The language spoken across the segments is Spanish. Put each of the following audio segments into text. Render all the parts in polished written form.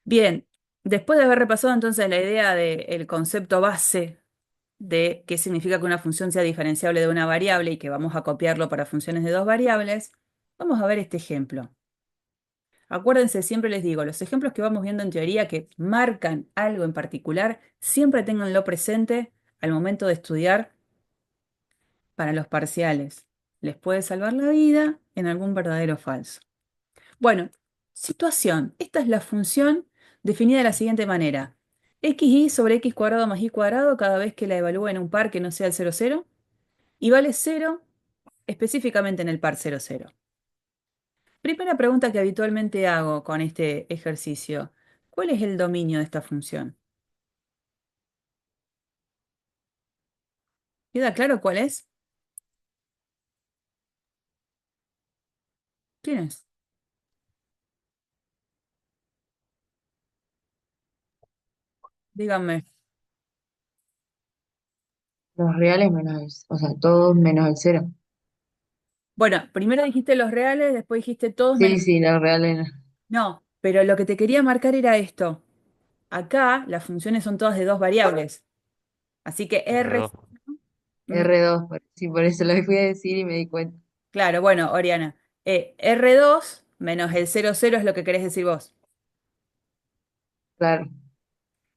Bien, después de haber repasado entonces la idea del concepto base de qué significa que una función sea diferenciable de una variable y que vamos a copiarlo para funciones de dos variables, vamos a ver este ejemplo. Acuérdense, siempre les digo, los ejemplos que vamos viendo en teoría que marcan algo en particular, siempre ténganlo presente al momento de estudiar para los parciales. Les puede salvar la vida en algún verdadero o falso. Bueno, situación. Esta es la función definida de la siguiente manera. xy sobre x cuadrado más y cuadrado cada vez que la evalúe en un par que no sea el 0,0 y vale 0 específicamente en el par 0,0. Primera pregunta que habitualmente hago con este ejercicio. ¿Cuál es el dominio de esta función? ¿Queda claro cuál es? ¿Quién es? Díganme. Los reales menos o sea, todos menos el cero. Bueno, primero dijiste los reales, después dijiste todos Sí, menos... sí, los reales No, pero lo que te quería marcar era esto. Acá las funciones son todas de dos variables. Así que R... R2. ¿Mm? R2, sí, por eso lo fui a decir y me di cuenta. Claro, bueno, Oriana. R2 menos el 0,0 es lo que querés decir vos. Claro,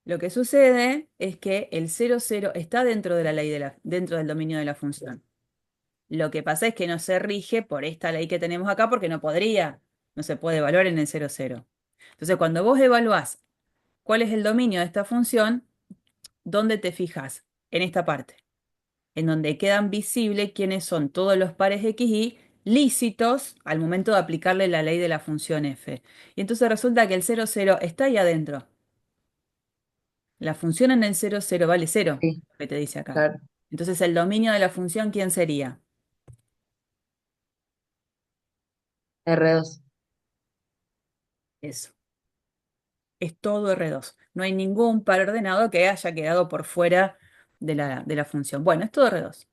Lo que sucede es que el 0,0 está dentro de la ley dentro del dominio de la función. Lo que pasa es que no se rige por esta ley que tenemos acá porque no se puede evaluar en el 0,0. Entonces, cuando vos evaluás cuál es el dominio de esta función, ¿dónde te fijas? En esta parte, en donde quedan visibles quiénes son todos los pares x y lícitos al momento de aplicarle la ley de la función f. Y entonces resulta que el 0,0 está ahí adentro. La función en el 0,0 vale 0, sí, que te dice acá. claro. Entonces, el dominio de la función, ¿quién sería? R2. Eso. Es todo R2. No hay ningún par ordenado que haya quedado por fuera de la función. Bueno, es todo R2.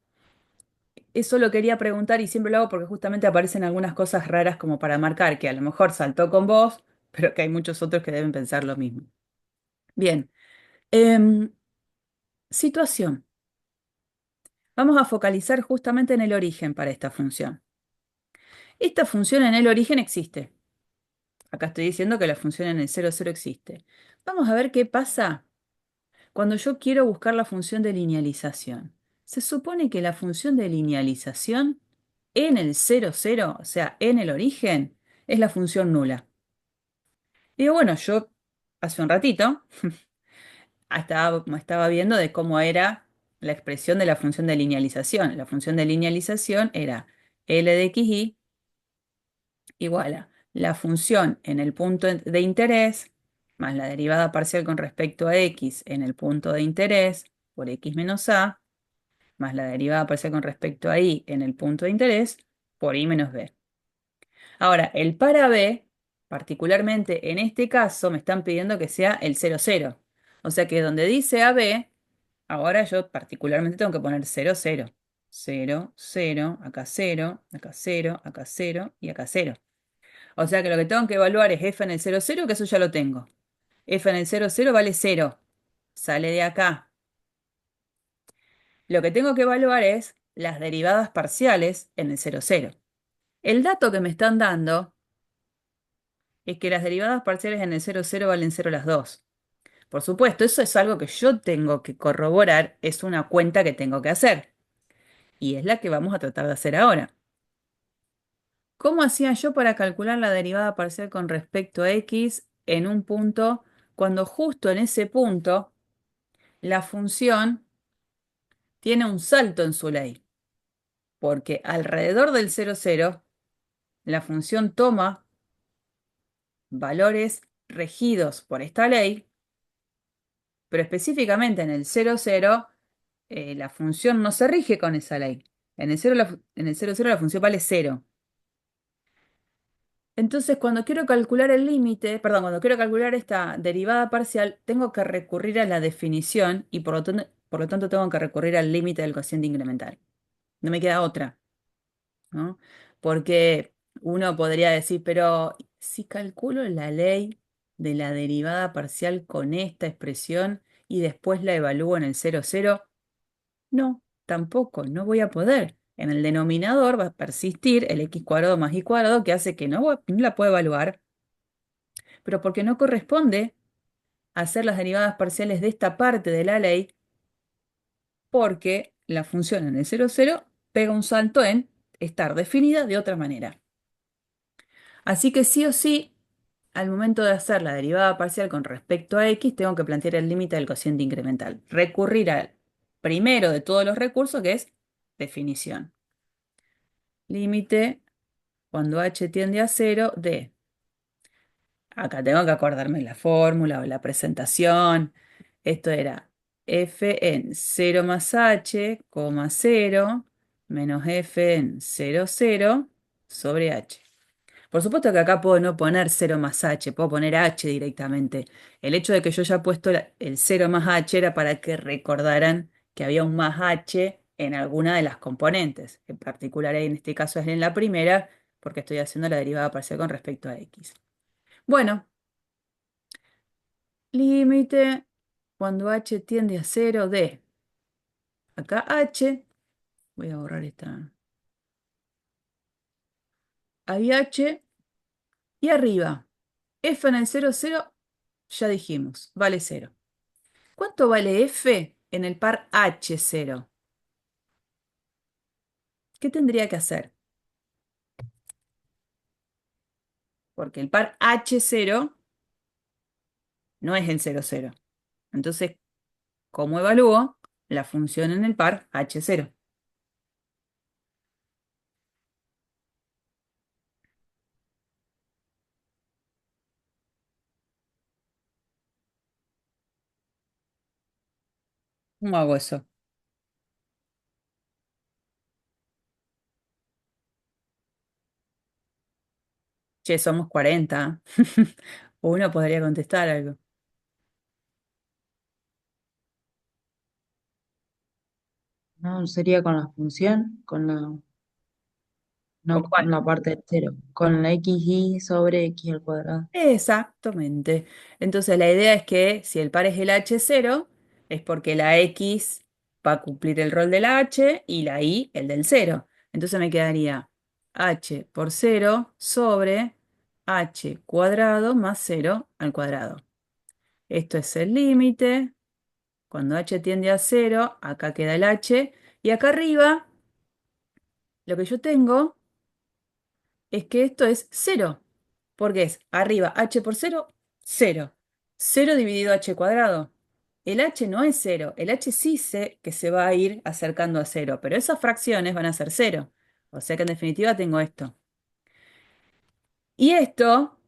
Eso lo quería preguntar y siempre lo hago porque justamente aparecen algunas cosas raras como para marcar que a lo mejor saltó con vos, pero que hay muchos otros que deben pensar lo mismo. Bien, em, situación. Vamos a focalizar justamente en el origen para esta función. Esta función en el origen existe. Acá estoy diciendo que la función en el 0,0 existe. Vamos a ver qué pasa cuando yo quiero buscar la función de linealización. Se supone que la función de linealización en el 0,0, o sea, en el origen, es la función nula. Digo, bueno, yo hace un ratito estaba viendo de cómo era la expresión de la función de linealización. La función de linealización era L de xy igual a la función en el punto de interés más la derivada parcial con respecto a x en el punto de interés por x menos a más la derivada parcial con respecto a y en el punto de interés por y menos b. Ahora, el para b, particularmente en este caso, me están pidiendo que sea el 0,0. O sea que donde dice AB, ahora yo particularmente tengo que poner 0,0. 0, 0, acá 0, acá 0, acá 0 y acá 0. O sea que lo que tengo que evaluar es f en el 0,0, que eso ya lo tengo. F en el 0,0 vale 0. Sale de acá. Lo que tengo que evaluar es las derivadas parciales en el 0,0. El dato que me están dando es que las derivadas parciales en el 0,0 valen 0 las dos. Por supuesto, eso es algo que yo tengo que corroborar, es una cuenta que tengo que hacer. Y es la que vamos a tratar de hacer ahora. ¿Cómo hacía yo para calcular la derivada parcial con respecto a x en un punto cuando justo en ese punto la función tiene un salto en su ley? Porque alrededor del 0,0 la función toma valores regidos por esta ley, pero específicamente en el 0,0 la función no se rige con esa ley. En el 0,0 la función vale 0. Entonces, cuando quiero calcular el límite, perdón, cuando quiero calcular esta derivada parcial, tengo que recurrir a la definición y por lo tanto tengo que recurrir al límite del cociente incremental. No me queda otra, ¿no? Porque uno podría decir, pero si calculo la ley de la derivada parcial con esta expresión y después la evalúo en el 0,0? No, tampoco, no voy a poder. En el denominador va a persistir el x cuadrado más y cuadrado que hace que no la pueda evaluar, pero porque no corresponde hacer las derivadas parciales de esta parte de la ley, porque la función en el 0,0 pega un salto en estar definida de otra manera. Así que sí o sí, al momento de hacer la derivada parcial con respecto a x, tengo que plantear el límite del cociente incremental. Recurrir al primero de todos los recursos, que es definición. Límite cuando h tiende a cero de, acá tengo que acordarme la fórmula o la presentación. Esto era f en 0 más h, cero, menos f en 0, 0 sobre h. Por supuesto que acá puedo no poner 0 más h, puedo poner h directamente. El hecho de que yo haya puesto el 0 más h era para que recordaran que había un más h en alguna de las componentes. En particular, en este caso es en la primera, porque estoy haciendo la derivada parcial con respecto a x. Bueno, límite cuando h tiende a cero de, acá h, voy a borrar esta, ahí h, y arriba, f en el 0, 0, ya dijimos, vale cero. ¿Cuánto vale f en el par H0? ¿Qué tendría que hacer? Porque el par H0 no es el 0, 0. Entonces, ¿cómo evalúo la función en el par H0? ¿Cómo hago eso? Che, somos 40. Uno podría contestar algo. No, sería con la función, ¿Con no cuál? con la parte de cero, con la xy sobre x al cuadrado. Exactamente. Entonces la idea es que si el par es el H0, es porque la X va a cumplir el rol de la H y la Y el del cero. Entonces me quedaría H por cero sobre H cuadrado más cero al cuadrado. Esto es el límite. Cuando H tiende a cero, acá queda el H. Y acá arriba, lo que yo tengo es que esto es cero, porque es arriba h por cero, cero. Cero dividido h cuadrado. El h no es cero, el h sí sé que se va a ir acercando a cero, pero esas fracciones van a ser cero. O sea que en definitiva tengo esto. Y esto,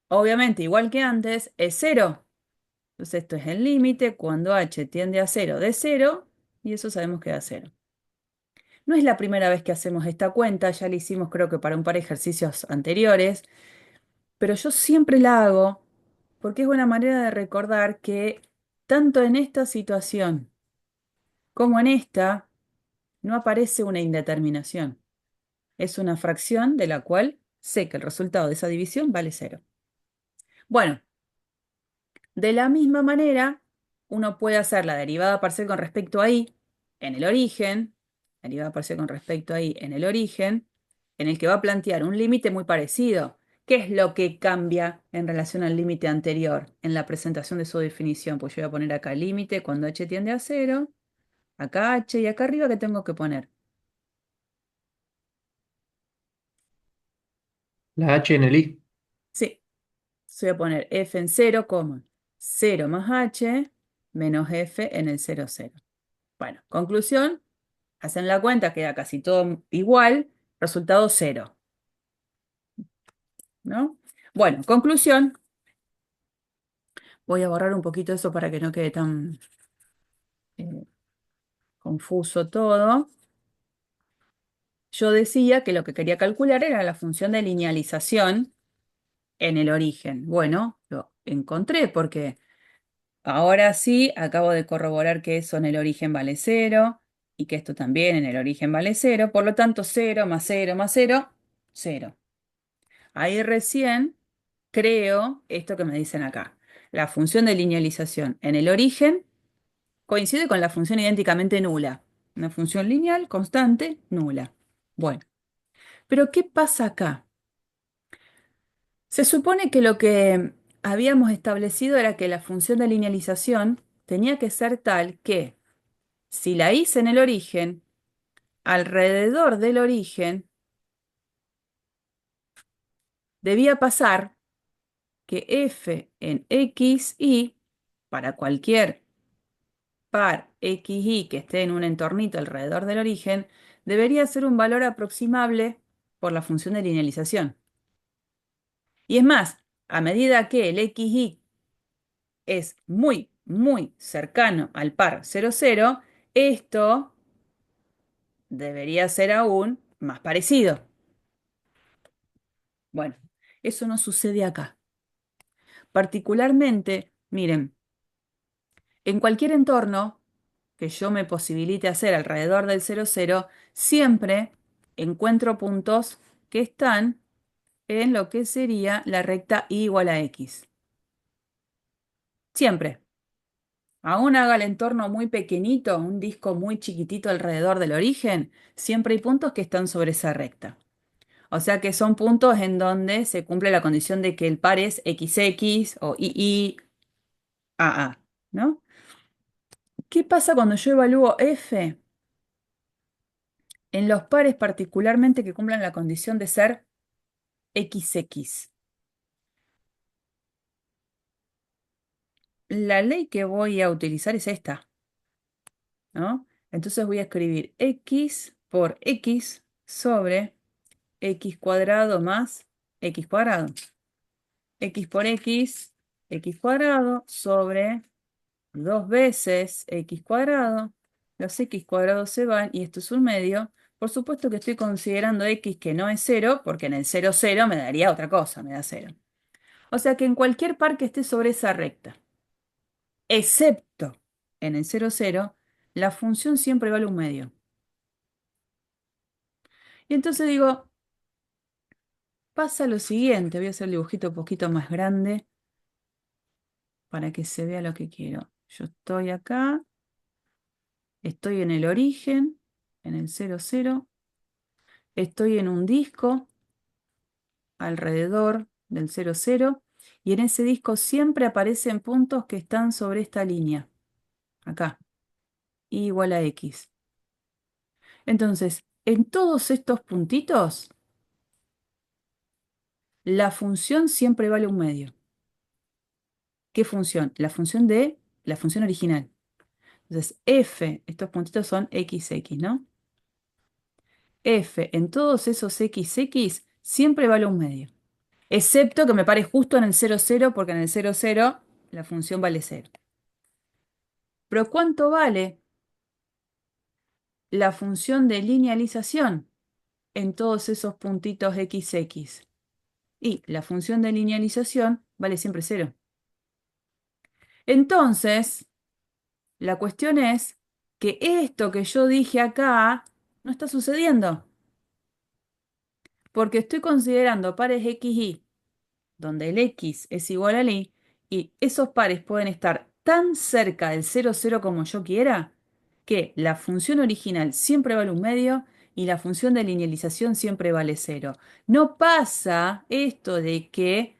obviamente, igual que antes, es cero. Entonces esto es el límite cuando h tiende a cero de cero, y eso sabemos que da cero. No es la primera vez que hacemos esta cuenta, ya la hicimos creo que para un par de ejercicios anteriores. Pero yo siempre la hago porque es una manera de recordar que tanto en esta situación como en esta no aparece una indeterminación. Es una fracción de la cual sé que el resultado de esa división vale cero. Bueno, de la misma manera, uno puede hacer la derivada parcial con respecto a y en el origen, derivada parcial con respecto a y en el origen, en el que va a plantear un límite muy parecido. ¿Qué es lo que cambia en relación al límite anterior en la presentación de su definición? Pues yo voy a poner acá límite cuando h tiende a cero, acá h y acá arriba, ¿qué tengo que poner? La H en el I. Sí, voy a poner f en 0, 0 más h menos f en el 0, 0. Bueno, conclusión, hacen la cuenta, queda casi todo igual, resultado cero, ¿no? Bueno, conclusión, voy a borrar un poquito eso para que no quede tan eh, confuso todo. Yo decía que lo que quería calcular era la función de linealización en el origen. Bueno, lo encontré porque ahora sí acabo de corroborar que eso en el origen vale cero y que esto también en el origen vale cero. Por lo tanto, cero más cero más cero, cero. Ahí recién creo esto que me dicen acá. La función de linealización en el origen coincide con la función idénticamente nula. Una función lineal constante nula. Bueno, pero ¿qué pasa acá? Se supone que lo que habíamos establecido era que la función de linealización tenía que ser tal que si la hice en el origen, alrededor del origen debía pasar que f en x y para cualquier par x y que esté en un entornito alrededor del origen, debería ser un valor aproximable por la función de linealización. Y es más, a medida que el x y es muy, muy cercano al par 0, 0, esto debería ser aún más parecido. Bueno, eso no sucede acá. Particularmente, miren, en cualquier entorno que yo me posibilite hacer alrededor del 0, 0, siempre encuentro puntos que están en lo que sería la recta y igual a x. Siempre. Aún haga el entorno muy pequeñito, un disco muy chiquitito alrededor del origen, siempre hay puntos que están sobre esa recta. O sea que son puntos en donde se cumple la condición de que el par es XX o IIAA, ¿no? ¿Qué pasa cuando yo evalúo F en los pares particularmente que cumplan la condición de ser XX? La ley que voy a utilizar es esta, ¿no? Entonces voy a escribir X por X sobre X cuadrado más X cuadrado. X por X cuadrado sobre 2 veces X cuadrado. Los X cuadrados se van y esto es un medio. Por supuesto que estoy considerando X que no es cero, porque en el 0, 0 me daría otra cosa, me da cero. O sea que en cualquier par que esté sobre esa recta, excepto en el 0, 0, la función siempre vale un medio. Y entonces digo, pasa lo siguiente, voy a hacer el dibujito un poquito más grande para que se vea lo que quiero. Yo estoy acá, estoy en el origen, en el 0, 0, estoy en un disco alrededor del 0, 0, y en ese disco siempre aparecen puntos que están sobre esta línea, acá, y igual a x. Entonces, en todos estos puntitos, la función siempre vale un medio. ¿Qué función? La función original. Entonces, f, estos puntitos son xx, ¿no? F en todos esos XX siempre vale un medio. Excepto que me pare justo en el 0, 0, porque en el 0, 0 la función vale 0. Pero ¿cuánto vale la función de linealización en todos esos puntitos XX? Y la función de linealización vale siempre 0. Entonces, la cuestión es que esto que yo dije acá no está sucediendo, porque estoy considerando pares XY donde el X es igual al y esos pares pueden estar tan cerca del 0, 0 como yo quiera, que la función original siempre vale un medio y la función de linealización siempre vale 0. No pasa esto de que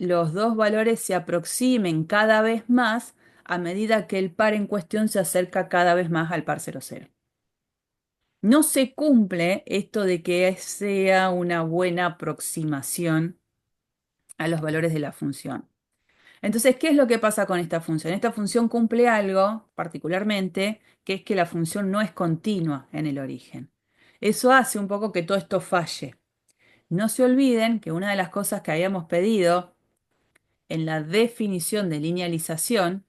los dos valores se aproximen cada vez más a medida que el par en cuestión se acerca cada vez más al par 0, 0. No se cumple esto de que sea una buena aproximación a los valores de la función. Entonces, ¿qué es lo que pasa con esta función? Esta función cumple algo particularmente, que es que la función no es continua en el origen. Eso hace un poco que todo esto falle. No se olviden que una de las cosas que habíamos pedido en la definición de linealización,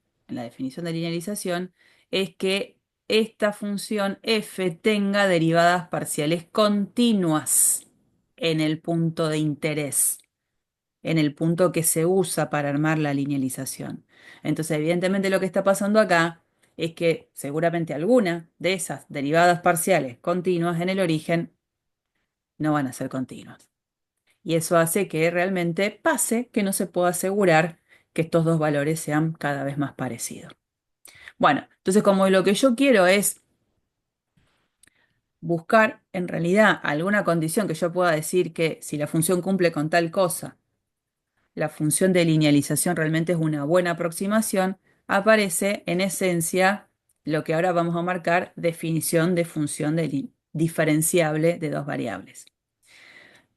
es que esta función f tenga derivadas parciales continuas en el punto de interés, en el punto que se usa para armar la linealización. Entonces, evidentemente lo que está pasando acá es que seguramente alguna de esas derivadas parciales continuas en el origen no van a ser continuas. Y eso hace que realmente pase que no se pueda asegurar que estos dos valores sean cada vez más parecidos. Bueno, entonces como lo que yo quiero es buscar en realidad alguna condición que yo pueda decir que si la función cumple con tal cosa, la función de linealización realmente es una buena aproximación, aparece en esencia lo que ahora vamos a marcar definición de función diferenciable de dos variables.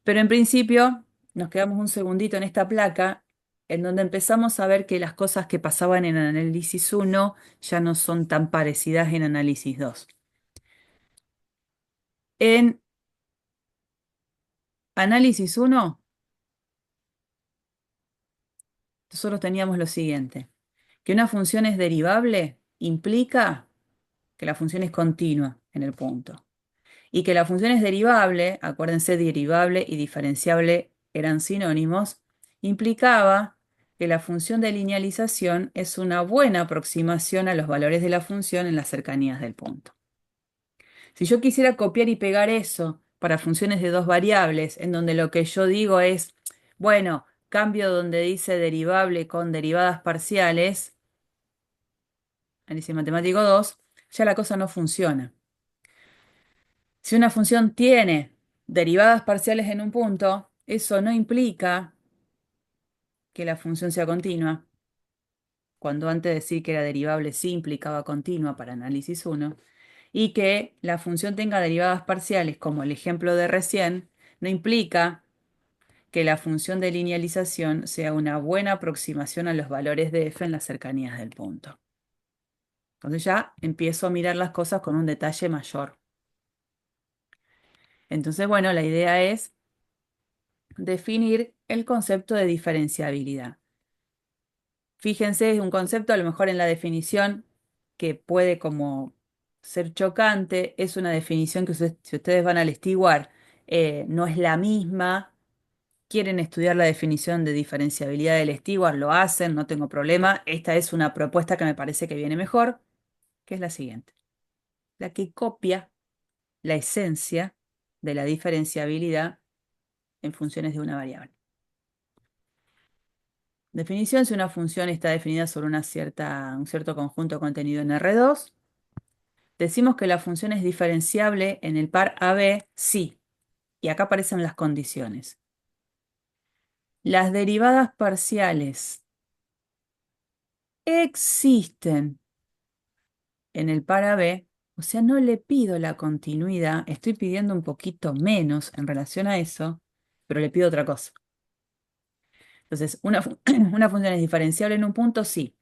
Pero en principio nos quedamos un segundito en esta placa en donde empezamos a ver que las cosas que pasaban en análisis 1 ya no son tan parecidas en análisis 2. En análisis 1 nosotros teníamos lo siguiente, que una función es derivable implica que la función es continua en el punto. Y que la función es derivable, acuérdense, derivable y diferenciable eran sinónimos, implicaba que la función de linealización es una buena aproximación a los valores de la función en las cercanías del punto. Si yo quisiera copiar y pegar eso para funciones de dos variables, en donde lo que yo digo es, bueno, cambio donde dice derivable con derivadas parciales, análisis matemático 2, ya la cosa no funciona. Si una función tiene derivadas parciales en un punto, eso no implica que la función sea continua, cuando antes de decir que era derivable sí implicaba continua para análisis 1, y que la función tenga derivadas parciales, como el ejemplo de recién, no implica que la función de linealización sea una buena aproximación a los valores de f en las cercanías del punto. Entonces ya empiezo a mirar las cosas con un detalle mayor. Entonces, bueno, la idea es definir el concepto de diferenciabilidad. Fíjense, es un concepto a lo mejor en la definición que puede como ser chocante, es una definición que si ustedes van al Steward no es la misma, quieren estudiar la definición de diferenciabilidad del Steward, lo hacen, no tengo problema, esta es una propuesta que me parece que viene mejor, que es la siguiente, la que copia la esencia de la diferenciabilidad en funciones de una variable. Definición: si una función está definida sobre un cierto conjunto contenido en R2, decimos que la función es diferenciable en el par AB, sí. Y acá aparecen las condiciones. Las derivadas parciales existen en el par AB, o sea, no le pido la continuidad, estoy pidiendo un poquito menos en relación a eso, pero le pido otra cosa. Entonces, una función es diferenciable en un punto, sí.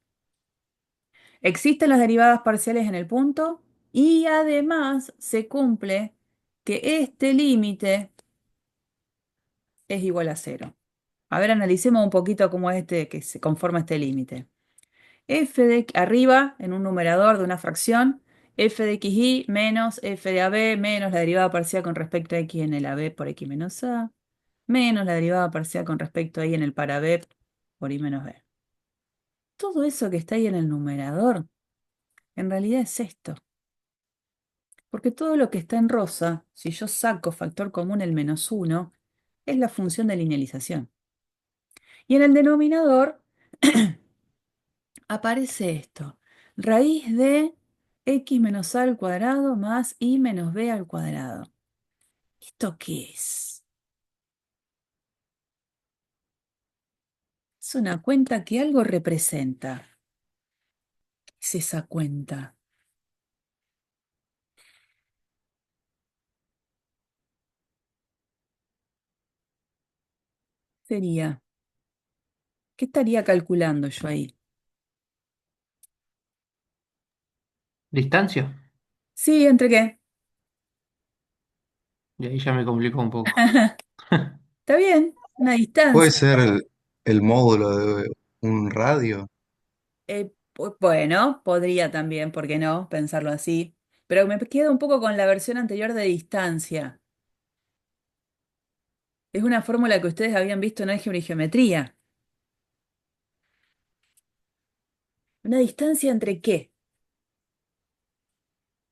Existen las derivadas parciales en el punto y además se cumple que este límite es igual a cero. A ver, analicemos un poquito cómo es que se conforma este límite. F de arriba, en un numerador de una fracción, f de xy menos f de ab menos la derivada parcial con respecto a x en el ab por x menos a, menos la derivada parcial con respecto a y en el para b por y menos b. Todo eso que está ahí en el numerador, en realidad es esto. Porque todo lo que está en rosa, si yo saco factor común el -1, es la función de linealización. Y en el denominador aparece esto, raíz de x menos a al cuadrado más y menos b al cuadrado. ¿Esto qué es? Es una cuenta que algo representa. ¿Qué es esa cuenta? Sería, ¿qué estaría calculando yo ahí? ¿Distancia? Sí, ¿entre qué? Y ahí ya me complicó un poco. Está bien, una Puede distancia. ser el módulo de un radio. Bueno, podría también, ¿por qué no? Pensarlo así. Pero me quedo un poco con la versión anterior de distancia. Es una fórmula que ustedes habían visto en álgebra y geometría. ¿Una distancia entre qué?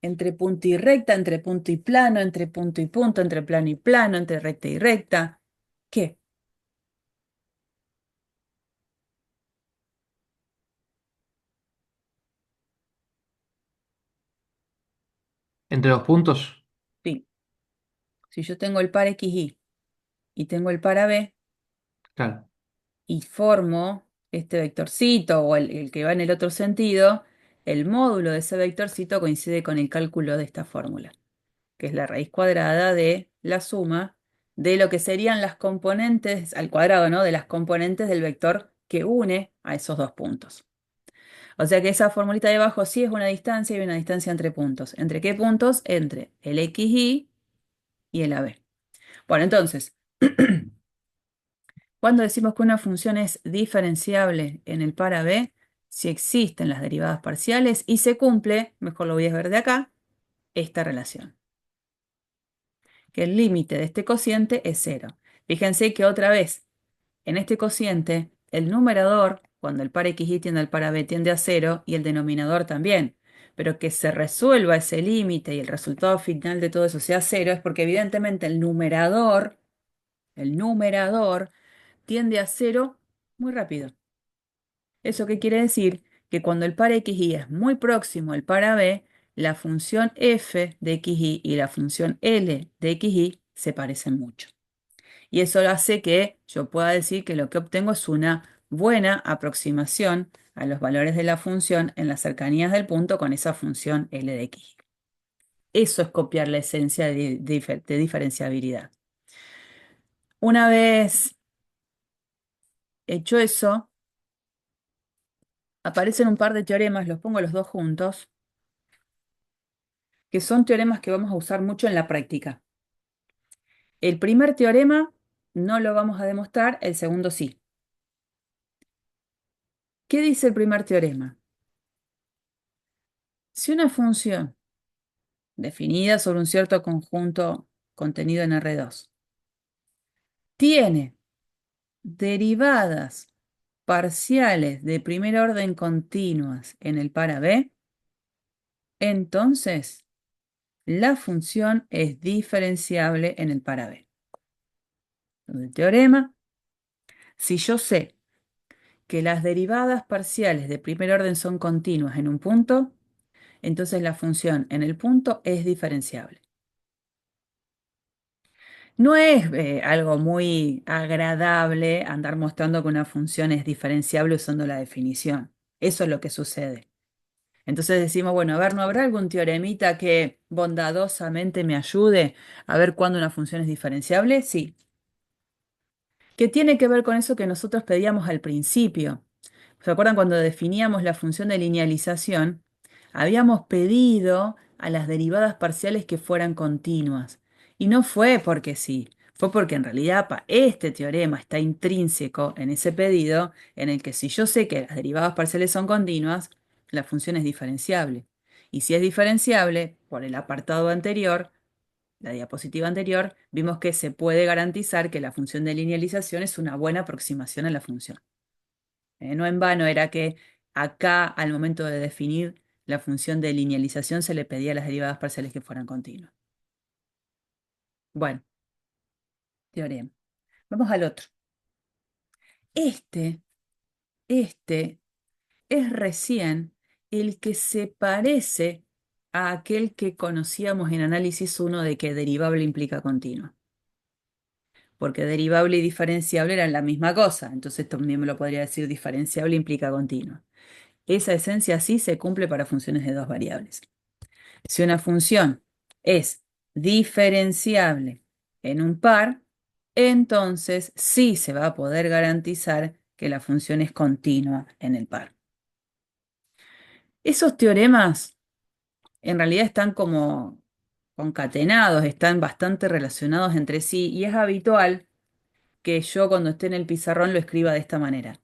Entre punto y recta, entre punto y plano, entre punto y punto, entre plano y plano, entre recta y recta. ¿Qué? ¿Entre dos puntos? Sí. Si yo tengo el par XY y tengo el par AB Claro. y formo este vectorcito o el que va en el otro sentido, el módulo de ese vectorcito coincide con el cálculo de esta fórmula, que es la raíz cuadrada de la suma de lo que serían las componentes al cuadrado, ¿no? De las componentes del vector que une a esos dos puntos. O sea que esa formulita de abajo sí es una distancia y una distancia entre puntos. ¿Entre qué puntos? Entre el XY y el AB. Bueno, entonces, cuando decimos que una función es diferenciable en el par AB, si existen las derivadas parciales y se cumple, mejor lo voy a ver de acá, esta relación, que el límite de este cociente es cero. Fíjense que otra vez, en este cociente, el numerador, cuando el par XY tiende al par AB, tiende a cero y el denominador también. Pero que se resuelva ese límite y el resultado final de todo eso sea cero es porque evidentemente el numerador tiende a cero muy rápido. ¿Eso qué quiere decir? Que cuando el par XY es muy próximo al par AB, la función f de XY y la función L de XY se parecen mucho. Y eso hace que yo pueda decir que lo que obtengo es una buena aproximación a los valores de la función en las cercanías del punto con esa función L de X. Eso es copiar la esencia de diferenciabilidad. Una vez hecho eso, aparecen un par de teoremas, los pongo los dos juntos, que son teoremas que vamos a usar mucho en la práctica. El primer teorema no lo vamos a demostrar, el segundo sí. ¿Qué dice el primer teorema? Si una función definida sobre un cierto conjunto contenido en R2 tiene derivadas parciales de primer orden continuas en el par AB, entonces la función es diferenciable en el par AB. Entonces, el teorema, si yo sé que las derivadas parciales de primer orden son continuas en un punto, entonces la función en el punto es diferenciable. No es algo muy agradable andar mostrando que una función es diferenciable usando la definición. Eso es lo que sucede. Entonces decimos, bueno, a ver, ¿no habrá algún teoremita que bondadosamente me ayude a ver cuándo una función es diferenciable? Sí. ¿Qué tiene que ver con eso que nosotros pedíamos al principio? ¿Se acuerdan cuando definíamos la función de linealización? Habíamos pedido a las derivadas parciales que fueran continuas. Y no fue porque sí, fue porque en realidad este teorema está intrínseco en ese pedido en el que si yo sé que las derivadas parciales son continuas, la función es diferenciable. Y si es diferenciable, por el apartado anterior, la diapositiva anterior, vimos que se puede garantizar que la función de linealización es una buena aproximación a la función. No en vano era que acá, al momento de definir la función de linealización, se le pedía a las derivadas parciales que fueran continuas. Bueno, teorema. Vamos al otro. Este, este es recién el que se parece a aquel que conocíamos en análisis 1 de que derivable implica continua. Porque derivable y diferenciable eran la misma cosa, entonces también me lo podría decir diferenciable implica continua. Esa esencia sí se cumple para funciones de dos variables. Si una función es diferenciable en un par, entonces sí se va a poder garantizar que la función es continua en el par. Esos teoremas en realidad están como concatenados, están bastante relacionados entre sí y es habitual que yo cuando esté en el pizarrón lo escriba de esta manera.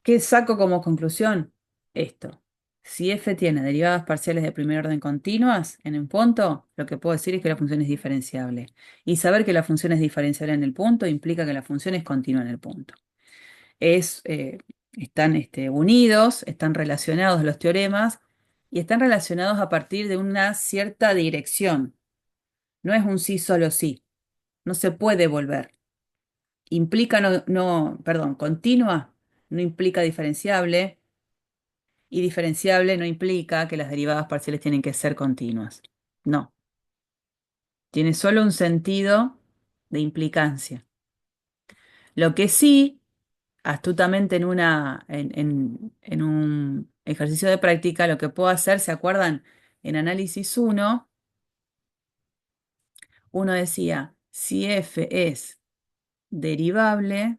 ¿Qué saco como conclusión? Esto. Si f tiene derivadas parciales de primer orden continuas en un punto, lo que puedo decir es que la función es diferenciable. Y saber que la función es diferenciable en el punto implica que la función es continua en el punto. Están unidos, están relacionados los teoremas y están relacionados a partir de una cierta dirección. No es un sí solo sí. No se puede volver. Implica perdón, continua no implica diferenciable Y diferenciable no implica que las derivadas parciales tienen que ser continuas. No, tiene solo un sentido de implicancia. Lo que sí, astutamente en un ejercicio de práctica, lo que puedo hacer, ¿se acuerdan? En análisis uno decía, si f es derivable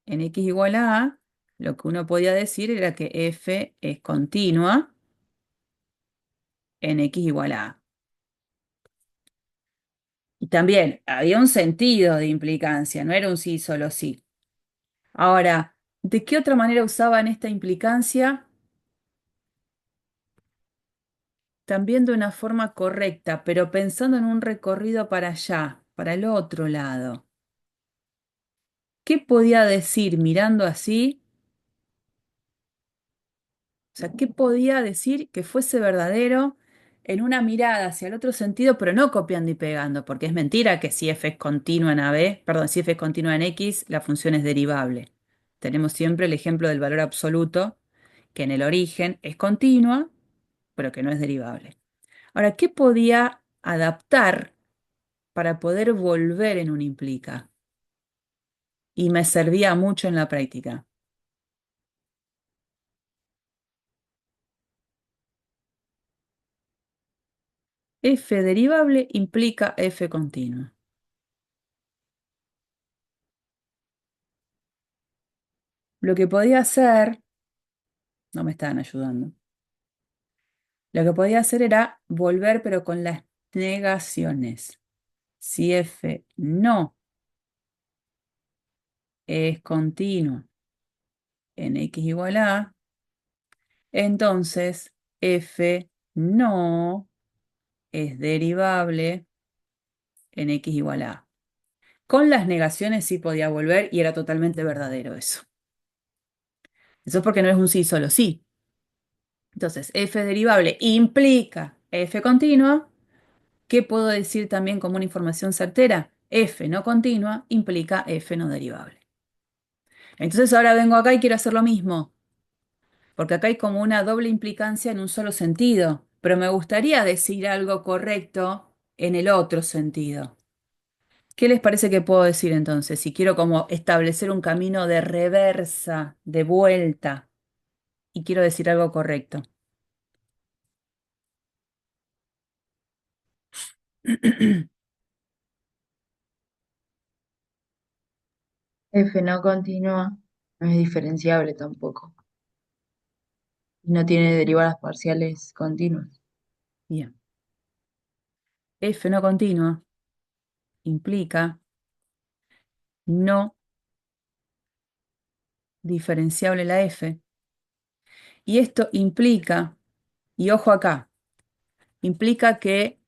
en x igual a a, lo que uno podía decir era que f es continua en x igual a a. Y también había un sentido de implicancia, no era un sí, solo sí. Ahora, ¿de qué otra manera usaban esta implicancia? También de una forma correcta, pero pensando en un recorrido para allá, para el otro lado. ¿Qué podía decir mirando así? O sea, ¿qué podía decir que fuese verdadero en una mirada hacia el otro sentido, pero no copiando y pegando? Porque es mentira que si f es continua en AB, perdón, si f es continua en X, la función es derivable. Tenemos siempre el ejemplo del valor absoluto, que en el origen es continua, pero que no es derivable. Ahora, ¿qué podía adaptar para poder volver en un implica? Y me servía mucho en la práctica. F derivable implica f continua. Lo que podía hacer, no me estaban ayudando, lo que podía hacer era volver pero con las negaciones. Si f no es continuo en x igual a, entonces f no es derivable en x igual a. Con las negaciones sí podía volver y era totalmente verdadero eso. Eso es porque no es un sí, solo sí. Entonces, f derivable implica f continua. ¿Qué puedo decir también como una información certera? F no continua implica f no derivable. Entonces ahora vengo acá y quiero hacer lo mismo, porque acá hay como una doble implicancia en un solo sentido, pero me gustaría decir algo correcto en el otro sentido. ¿Qué les parece que puedo decir entonces? Si quiero como establecer un camino de reversa, de vuelta, y quiero decir algo correcto. F no continua, no es diferenciable tampoco. Y no tiene derivadas parciales continuas. Bien. F no continua implica no diferenciable la f. Y esto implica, y ojo acá, implica que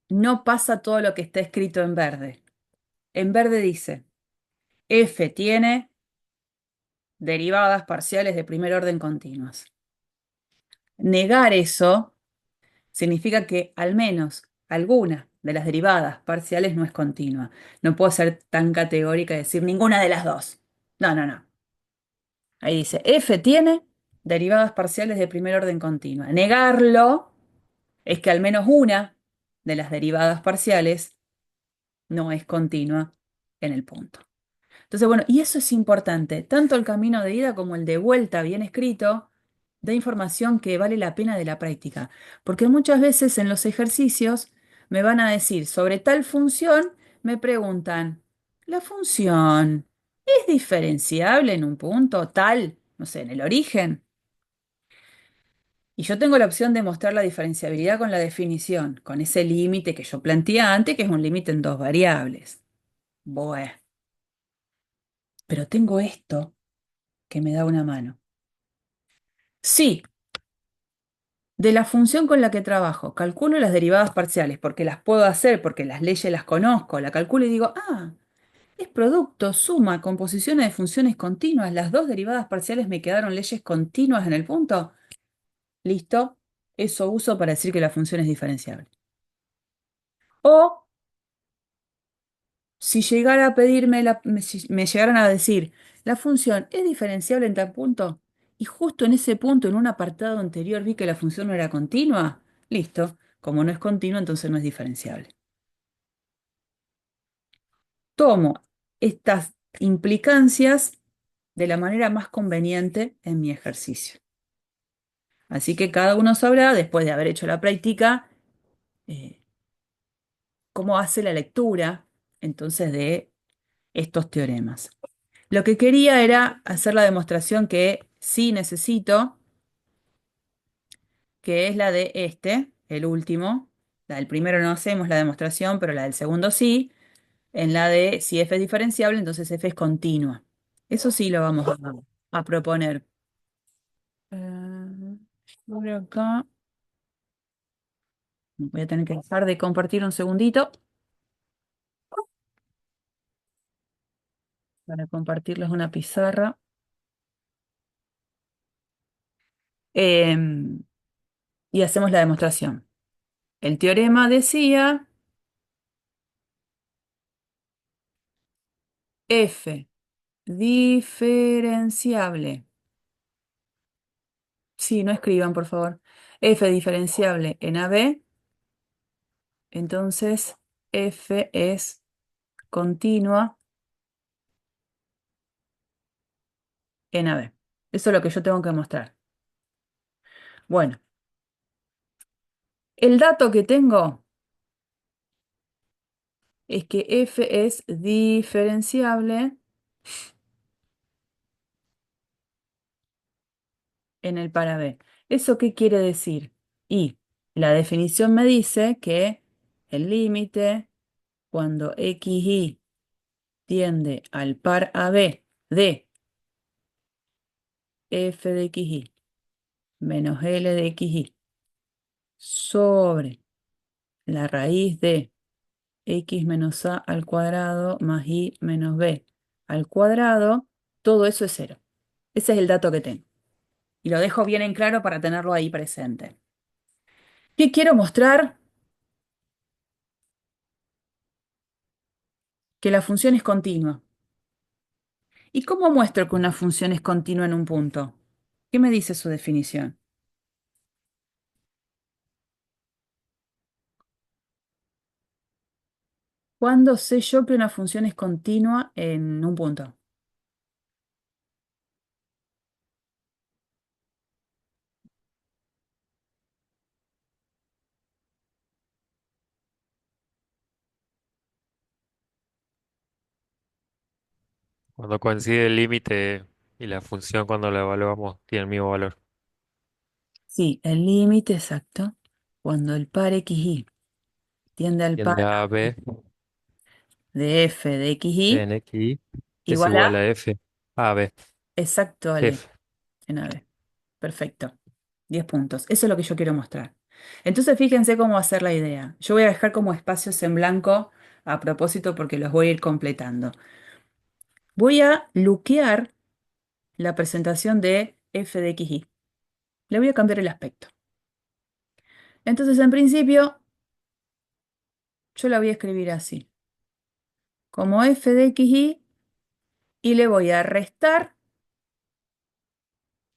no pasa todo lo que está escrito en verde. En verde dice, f tiene derivadas parciales de primer orden continuas. Negar eso significa que al menos alguna de las derivadas parciales no es continua. No puedo ser tan categórica y decir ninguna de las dos. No, no, no. Ahí dice, f tiene derivadas parciales de primer orden continua. Negarlo es que al menos una de las derivadas parciales no es continua en el punto. Entonces, bueno, y eso es importante, tanto el camino de ida como el de vuelta bien escrito, da información que vale la pena de la práctica, porque muchas veces en los ejercicios me van a decir sobre tal función, me preguntan, ¿la función es diferenciable en un punto tal, no sé, en el origen? Y yo tengo la opción de mostrar la diferenciabilidad con la definición, con ese límite que yo planteé antes, que es un límite en dos variables. Bueno, pero tengo esto que me da una mano. Sí, de la función con la que trabajo, calculo las derivadas parciales, porque las puedo hacer, porque las leyes las conozco, la calculo y digo, ah, es producto, suma, composiciones de funciones continuas, las dos derivadas parciales me quedaron leyes continuas en el punto. Listo, eso uso para decir que la función es diferenciable. O si llegara a pedirme, si me llegaran a decir, la función es diferenciable en tal punto, y justo en ese punto, en un apartado anterior, vi que la función no era continua, listo. Como no es continua, entonces no es diferenciable. Tomo estas implicancias de la manera más conveniente en mi ejercicio. Así que cada uno sabrá, después de haber hecho la práctica, eh, cómo hace la lectura entonces de estos teoremas. Lo que quería era hacer la demostración que sí necesito, que es la de este, el último. La del primero no hacemos la demostración, pero la del segundo sí. En la de si f es diferenciable, entonces f es continua. Eso sí lo vamos a proponer. Por acá. Voy a tener que dejar de compartir un segundito para compartirles una pizarra. Em, y hacemos la demostración. El teorema decía f diferenciable. Sí, no escriban, por favor. F diferenciable en AB, entonces f es continua en AB. Eso es lo que yo tengo que mostrar. Bueno, el dato que tengo es que f es diferenciable en el para B. ¿Eso qué quiere decir? Y la definición me dice que el límite cuando xy tiende al par AB de f de xy menos L de xy sobre la raíz de x menos a al cuadrado más y menos b al cuadrado, todo eso es cero. Ese es el dato que tengo. Y lo dejo bien en claro para tenerlo ahí presente. ¿Qué quiero mostrar? Que la función es continua. ¿Y cómo muestro que una función es continua en un punto? ¿Qué me dice su definición? ¿Cuándo sé yo que una función es continua en un punto? Cuando coincide el límite y la función cuando la evaluamos tiene el mismo valor. Sí, el límite exacto. Cuando el par xy tiende al par Tiende a B de f de xy en X es igual igual a a F a B. exacto al F. en AB. Perfecto. 10 puntos. Eso es lo que yo quiero mostrar. Entonces, fíjense cómo va a ser la idea. Yo voy a dejar como espacios en blanco a propósito porque los voy a ir completando. Voy a luquear la presentación de f de xy. Le voy a cambiar el aspecto. Entonces, en principio, yo la voy a escribir así, como f de xy, y le voy a restar,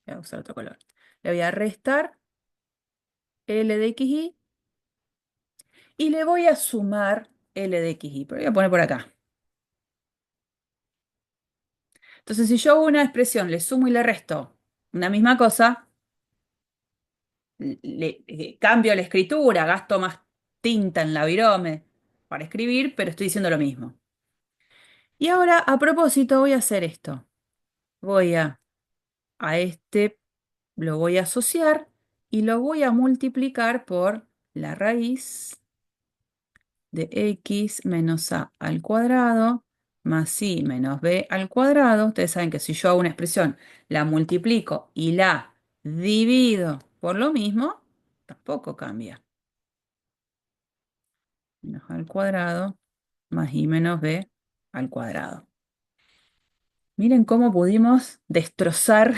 voy a usar otro color, le voy a restar L de xy y le voy a sumar L de xy, pero voy a poner por acá. Entonces, si yo a una expresión le sumo y le resto una misma cosa, cambio la escritura, gasto más tinta en la virome para escribir, pero estoy diciendo lo mismo. Y ahora, a propósito, voy a hacer esto. Voy a este, lo voy a asociar y lo voy a multiplicar por la raíz de x menos a al cuadrado más y menos b al cuadrado. Ustedes saben que si yo hago una expresión, la multiplico y la divido por lo mismo, tampoco cambia. Menos a al cuadrado más y menos b al cuadrado. Miren cómo pudimos destrozar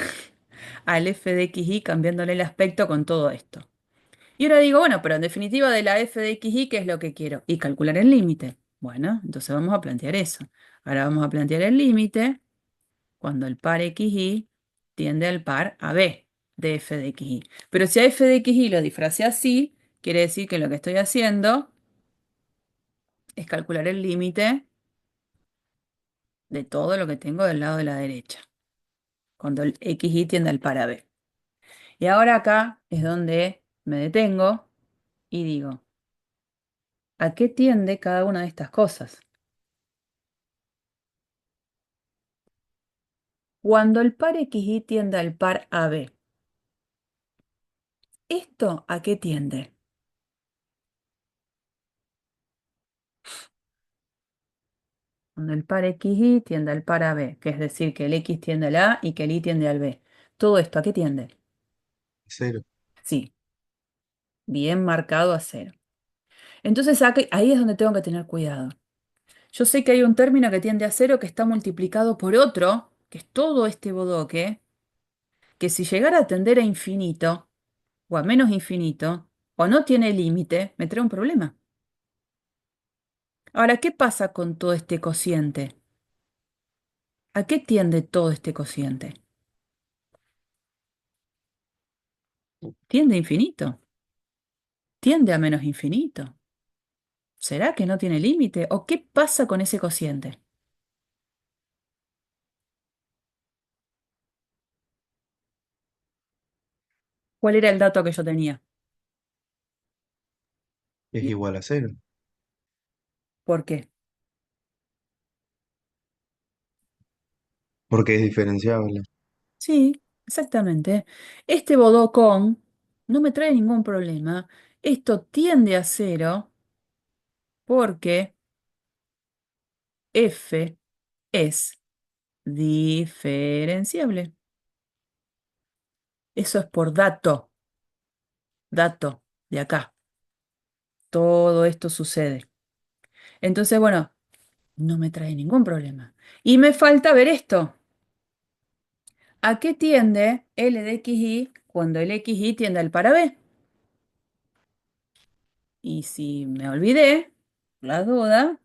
al f de xy cambiándole el aspecto con todo esto. Y ahora digo, bueno, pero en definitiva de la f de xy, ¿qué es lo que quiero? Y calcular el límite. Bueno, entonces vamos a plantear eso. Ahora vamos a plantear el límite cuando el par xy tiende al par AB de f de xy. Pero si a f de xy lo disfracé así, quiere decir que lo que estoy haciendo es calcular el límite de todo lo que tengo del lado de la derecha, cuando el xy tiende al par AB. Y ahora acá es donde me detengo y digo, ¿a qué tiende cada una de estas cosas? Cuando el par xy tiende al par AB, ¿esto a qué tiende? Cuando el par xy tiende al par AB, que es decir, que el x tiende al A y que el y tiende al B. ¿Todo esto a qué tiende? Cero. Sí, bien marcado a cero. Entonces ahí es donde tengo que tener cuidado. Yo sé que hay un término que tiende a cero que está multiplicado por otro, que es todo este bodoque, que si llegara a tender a infinito, o a menos infinito, o no tiene límite, me trae un problema. Ahora, ¿qué pasa con todo este cociente? ¿A qué tiende todo este cociente? Tiende a infinito, tiende a menos infinito. ¿Será que no tiene límite? ¿O qué pasa con ese cociente? ¿Cuál era el dato que yo tenía? Es ¿Y igual a cero. por qué? Porque es diferenciable. Sí, exactamente. Este bodocón no me trae ningún problema. Esto tiende a cero porque f es diferenciable. Eso es por dato de acá. Todo esto sucede. Entonces, bueno, no me trae ningún problema. Y me falta ver esto. ¿A qué tiende L de XY cuando el XY tiende al para B? Y si me olvidé, la duda,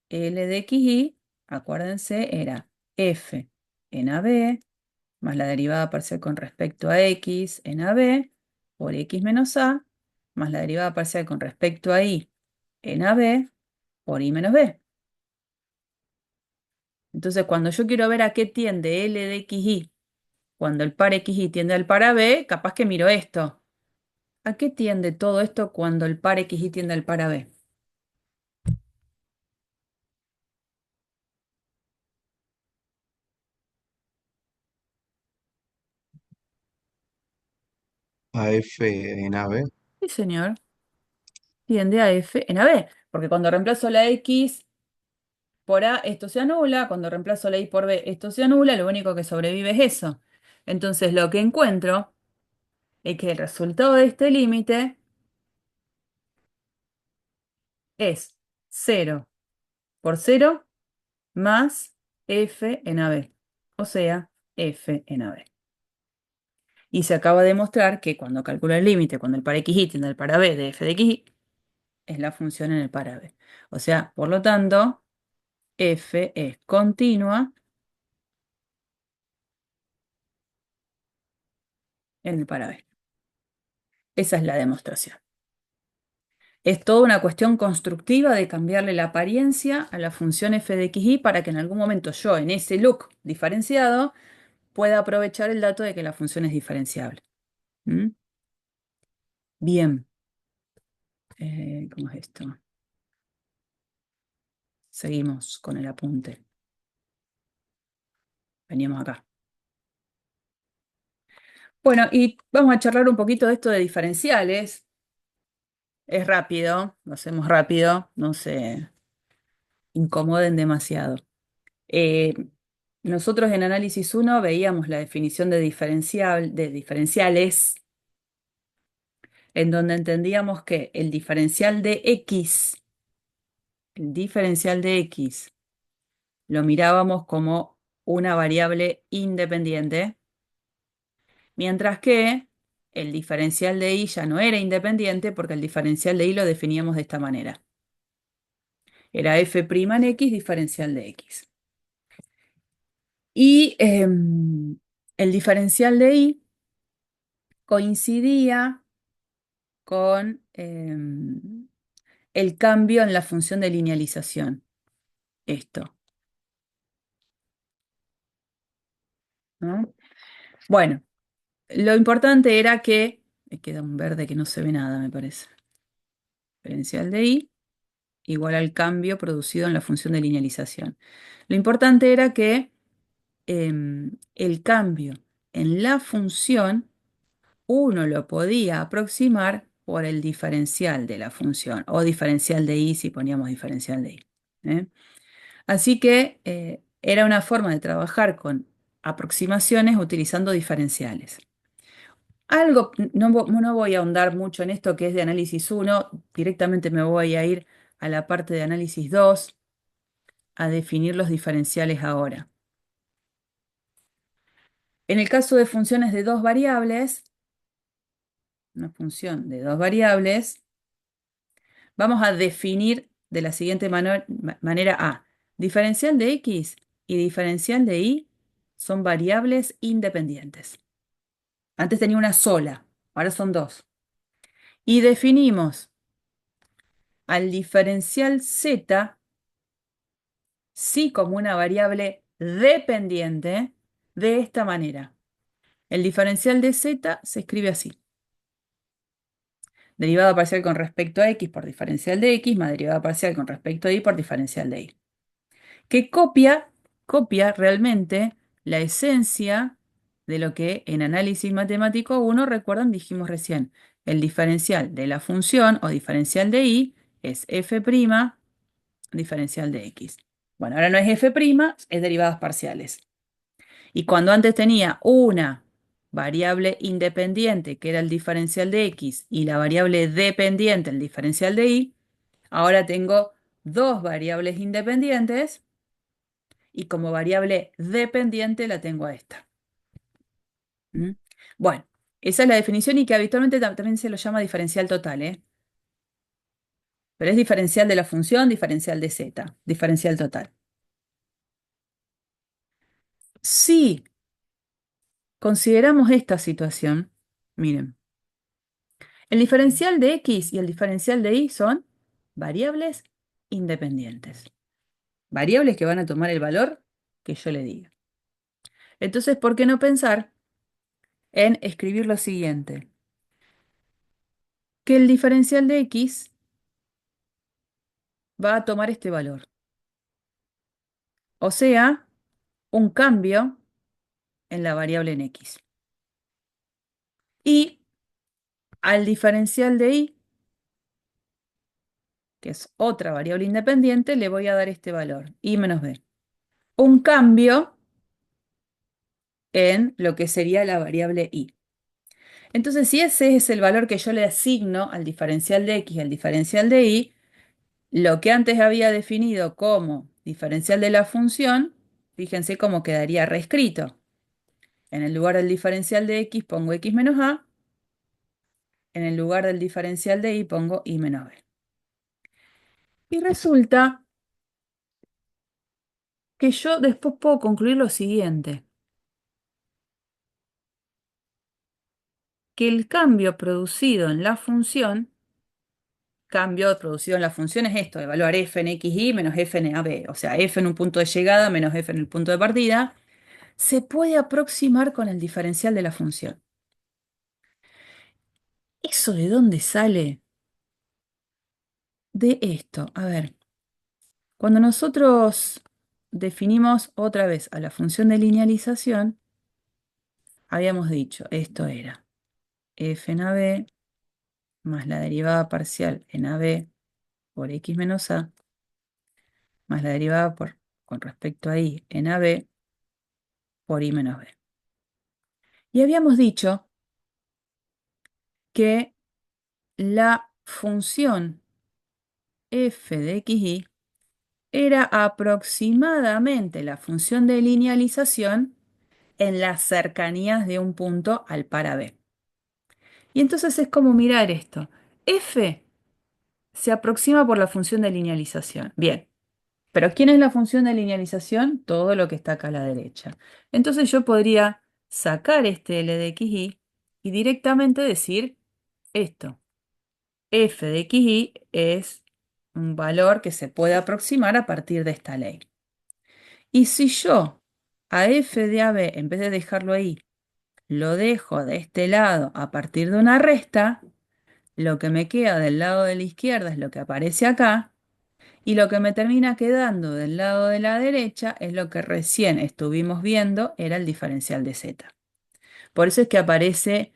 L de XY, acuérdense, era F en AB más la derivada parcial con respecto a X en AB por X menos A más la derivada parcial con respecto a Y en AB por Y menos B. Entonces, cuando yo quiero ver a qué tiende L de XY cuando el par XY tiende al par AB, capaz que miro esto. ¿A qué tiende todo esto cuando el par XY tiende al par AB? A F en AB. Sí, señor, tiende a F en AB, porque cuando reemplazo la X por A, esto se anula, cuando reemplazo la Y por B, esto se anula, lo único que sobrevive es eso. Entonces, lo que encuentro es que el resultado de este límite es cero por cero más F en AB, o sea, F en AB. Y se acaba de demostrar que cuando calculo el límite, cuando el par xy tiende al par B de f de x, es la función en el par B. O sea, por lo tanto, f es continua en el par B. Esa es la demostración. Es toda una cuestión constructiva de cambiarle la apariencia a la función f de xy para que en algún momento yo, en ese look diferenciado, pueda aprovechar el dato de que la función es diferenciable. ¿Mm? Bien. ¿Cómo es esto? Seguimos con el apunte. Veníamos acá. Bueno, y vamos a charlar un poquito de esto de diferenciales. Es rápido, lo hacemos rápido, no se incomoden demasiado. Eh, Nosotros en análisis uno veíamos la definición de diferenciales, en donde entendíamos que el diferencial de X, lo mirábamos como una variable independiente, mientras que el diferencial de Y ya no era independiente porque el diferencial de Y lo definíamos de esta manera. Era f' en x diferencial de x. Y el diferencial de y coincidía con el cambio en la función de linealización. Esto, ¿no? Bueno, lo importante era que, me queda un verde que no se ve nada, me parece. Diferencial de y igual al cambio producido en la función de linealización. Lo importante era que el cambio en la función uno lo podía aproximar por el diferencial de la función, o diferencial de y si poníamos diferencial de y. ¿Eh? Así que era una forma de trabajar con aproximaciones utilizando diferenciales. Algo, no voy a ahondar mucho en esto que es de análisis 1, directamente me voy a ir a la parte de análisis 2 a definir los diferenciales ahora. En el caso de funciones de dos variables, una función de dos variables, vamos a definir de la siguiente manera A. Diferencial de x y diferencial de y son variables independientes. Antes tenía una sola, ahora son dos. Y definimos al diferencial z sí como una variable dependiente de esta manera. El diferencial de z se escribe así. Derivada parcial con respecto a x por diferencial de x más derivada parcial con respecto a y por diferencial de y. Que copia realmente la esencia de lo que en análisis matemático 1, recuerdan, dijimos recién, el diferencial de la función o diferencial de y es f' diferencial de x. Bueno, ahora no es f', es derivadas parciales. Y cuando antes tenía una variable independiente, que era el diferencial de x, y la variable dependiente, el diferencial de y, ahora tengo dos variables independientes y como variable dependiente la tengo a esta. ¿Mm? Bueno, esa es la definición y que habitualmente también se lo llama diferencial total, ¿eh? Pero es diferencial de la función, diferencial de z, diferencial total. Si consideramos esta situación, miren, el diferencial de x y el diferencial de y son variables independientes. Variables que van a tomar el valor que yo le diga. Entonces, ¿por qué no pensar en escribir lo siguiente? Que el diferencial de x va a tomar este valor. O sea, un cambio en la variable en x. Y al diferencial de y, que es otra variable independiente, le voy a dar este valor, y menos b. Un cambio en lo que sería la variable y. Entonces, si ese es el valor que yo le asigno al diferencial de x y al diferencial de y, lo que antes había definido como diferencial de la función, fíjense cómo quedaría reescrito. En el lugar del diferencial de x pongo x menos a, en el lugar del diferencial de y pongo y menos b. Y resulta que yo después puedo concluir lo siguiente, que el cambio producido en la función, cambio producido en la función es esto, evaluar f en xy menos f en ab, o sea, f en un punto de llegada menos f en el punto de partida, se puede aproximar con el diferencial de la función. ¿Eso de dónde sale? De esto. A ver, cuando nosotros definimos otra vez a la función de linealización, habíamos dicho, esto era f en AB más la derivada parcial en AB por x menos a, más la derivada con respecto a y en AB por y menos b. Y habíamos dicho que la función f de xy era aproximadamente la función de linealización en las cercanías de un punto al par AB. Y entonces es como mirar esto. F se aproxima por la función de linealización. Bien, pero ¿quién es la función de linealización? Todo lo que está acá a la derecha. Entonces yo podría sacar este L de xy y directamente decir esto. F de xy es un valor que se puede aproximar a partir de esta ley. Y si yo a f de AB, en vez de dejarlo ahí, lo dejo de este lado a partir de una resta, lo que me queda del lado de la izquierda es lo que aparece acá, y lo que me termina quedando del lado de la derecha es lo que recién estuvimos viendo, era el diferencial de z. Por eso es que aparece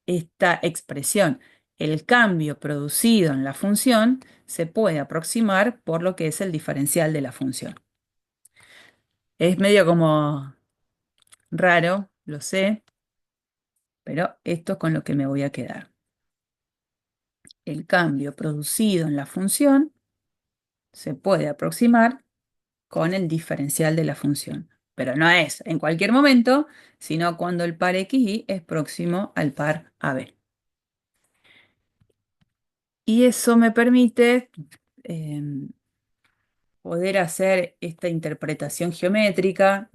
esta expresión. El cambio producido en la función se puede aproximar por lo que es el diferencial de la función. Es medio como raro, lo sé, pero esto es con lo que me voy a quedar. El cambio producido en la función se puede aproximar con el diferencial de la función. Pero no es en cualquier momento, sino cuando el par xy es próximo al par AB. Y eso me permite poder hacer esta interpretación geométrica.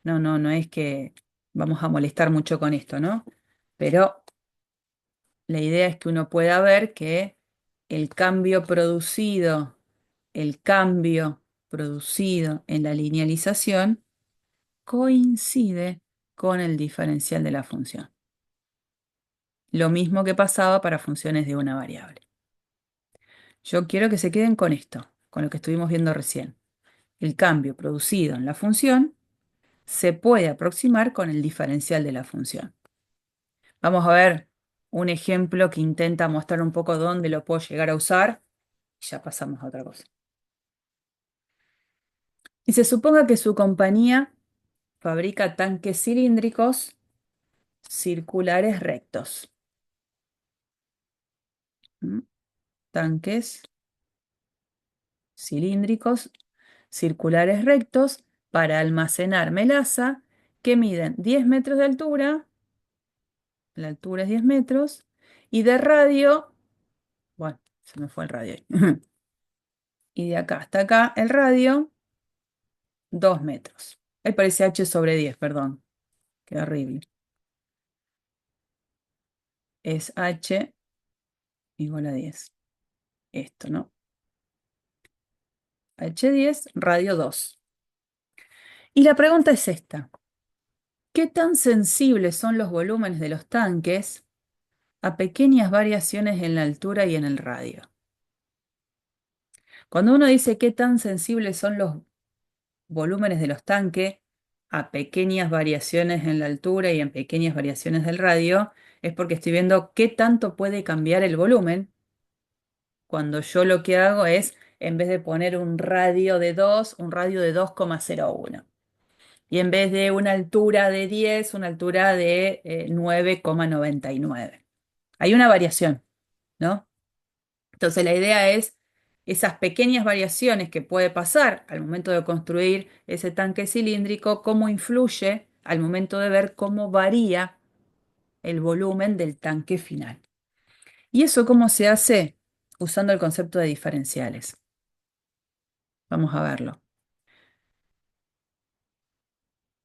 No es que vamos a molestar mucho con esto, ¿no? Pero la idea es que uno pueda ver que el cambio producido, el cambio producido en la linealización coincide con el diferencial de la función. Lo mismo que pasaba para funciones de una variable. Yo quiero que se queden con esto, con lo que estuvimos viendo recién. El cambio producido en la función se puede aproximar con el diferencial de la función. Vamos a ver un ejemplo que intenta mostrar un poco dónde lo puedo llegar a usar y ya pasamos a otra cosa. Y se suponga que su compañía fabrica tanques cilíndricos circulares rectos. ¿Mm? Tanques cilíndricos circulares rectos para almacenar melaza que miden 10 metros de altura, la altura es 10 metros, y de radio, bueno, se me fue el radio ahí. Y de acá hasta acá el radio, 2 metros. Ahí parece h sobre 10, perdón, qué horrible. Es h igual a 10. Esto, ¿no? H10, radio 2. Y la pregunta es esta. ¿Qué tan sensibles son los volúmenes de los tanques a pequeñas variaciones en la altura y en el radio? Cuando uno dice qué tan sensibles son los volúmenes de los tanques a pequeñas variaciones en la altura y en pequeñas variaciones del radio, es porque estoy viendo qué tanto puede cambiar el volumen cuando yo lo que hago es, en vez de poner un radio de 2, un radio de 2,01. Y en vez de una altura de 10, una altura de 9,99. Hay una variación, ¿no? Entonces la idea es esas pequeñas variaciones que puede pasar al momento de construir ese tanque cilíndrico, cómo influye al momento de ver cómo varía el volumen del tanque final. ¿Y eso cómo se hace? Usando el concepto de diferenciales. Vamos a verlo.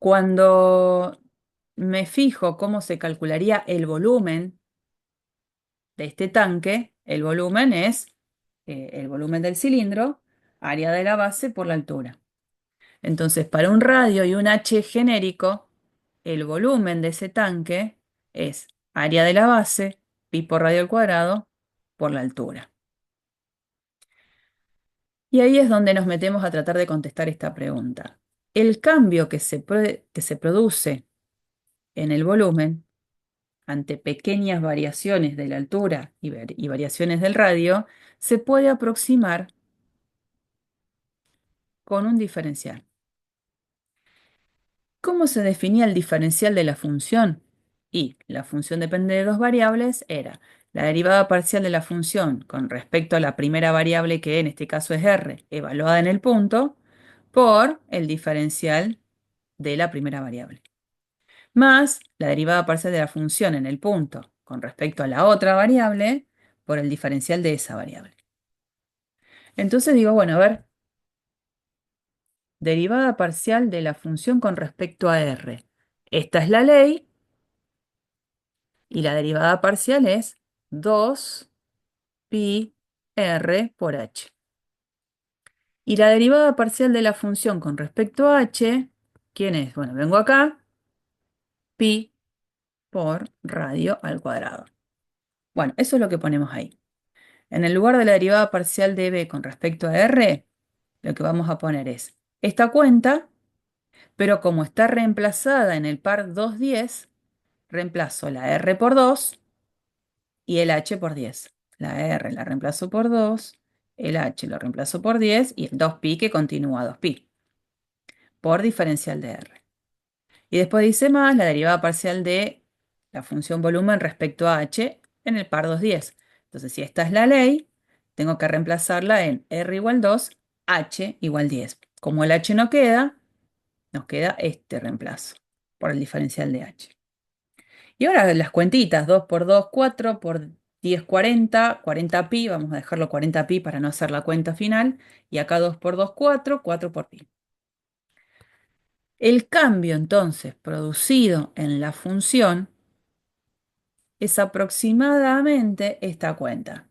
Cuando me fijo cómo se calcularía el volumen de este tanque, el volumen es el volumen del cilindro, área de la base por la altura. Entonces, para un radio y un H genérico, el volumen de ese tanque es área de la base, pi por radio al cuadrado, por la altura. Y ahí es donde nos metemos a tratar de contestar esta pregunta. El cambio que se produce en el volumen ante pequeñas variaciones de la altura y variaciones del radio se puede aproximar con un diferencial. ¿Cómo se definía el diferencial de la función? Y la función depende de dos variables, era la derivada parcial de la función con respecto a la primera variable, que en este caso es r, evaluada en el punto, por el diferencial de la primera variable, más la derivada parcial de la función en el punto con respecto a la otra variable, por el diferencial de esa variable. Entonces digo, bueno, a ver, derivada parcial de la función con respecto a r. Esta es la ley y la derivada parcial es 2 pi r por h. Y la derivada parcial de la función con respecto a h, ¿quién es? Bueno, vengo acá, pi por radio al cuadrado. Bueno, eso es lo que ponemos ahí. En el lugar de la derivada parcial de b con respecto a r, lo que vamos a poner es esta cuenta, pero como está reemplazada en el par 2 10, reemplazo la r por 2 y el h por 10. La r la reemplazo por 2, el h lo reemplazo por 10 y el 2pi que continúa 2pi por diferencial de r. Y después dice más la derivada parcial de la función volumen respecto a h en el par 2 10. Entonces, si esta es la ley, tengo que reemplazarla en r igual 2, h igual 10. Como el h no queda, nos queda este reemplazo por el diferencial de h. Y ahora las cuentitas, 2 por 2, 4, por 10, 40, 40pi, vamos a dejarlo 40pi para no hacer la cuenta final, y acá 2 por 2, 4, 4 por pi. El cambio entonces producido en la función es aproximadamente esta cuenta.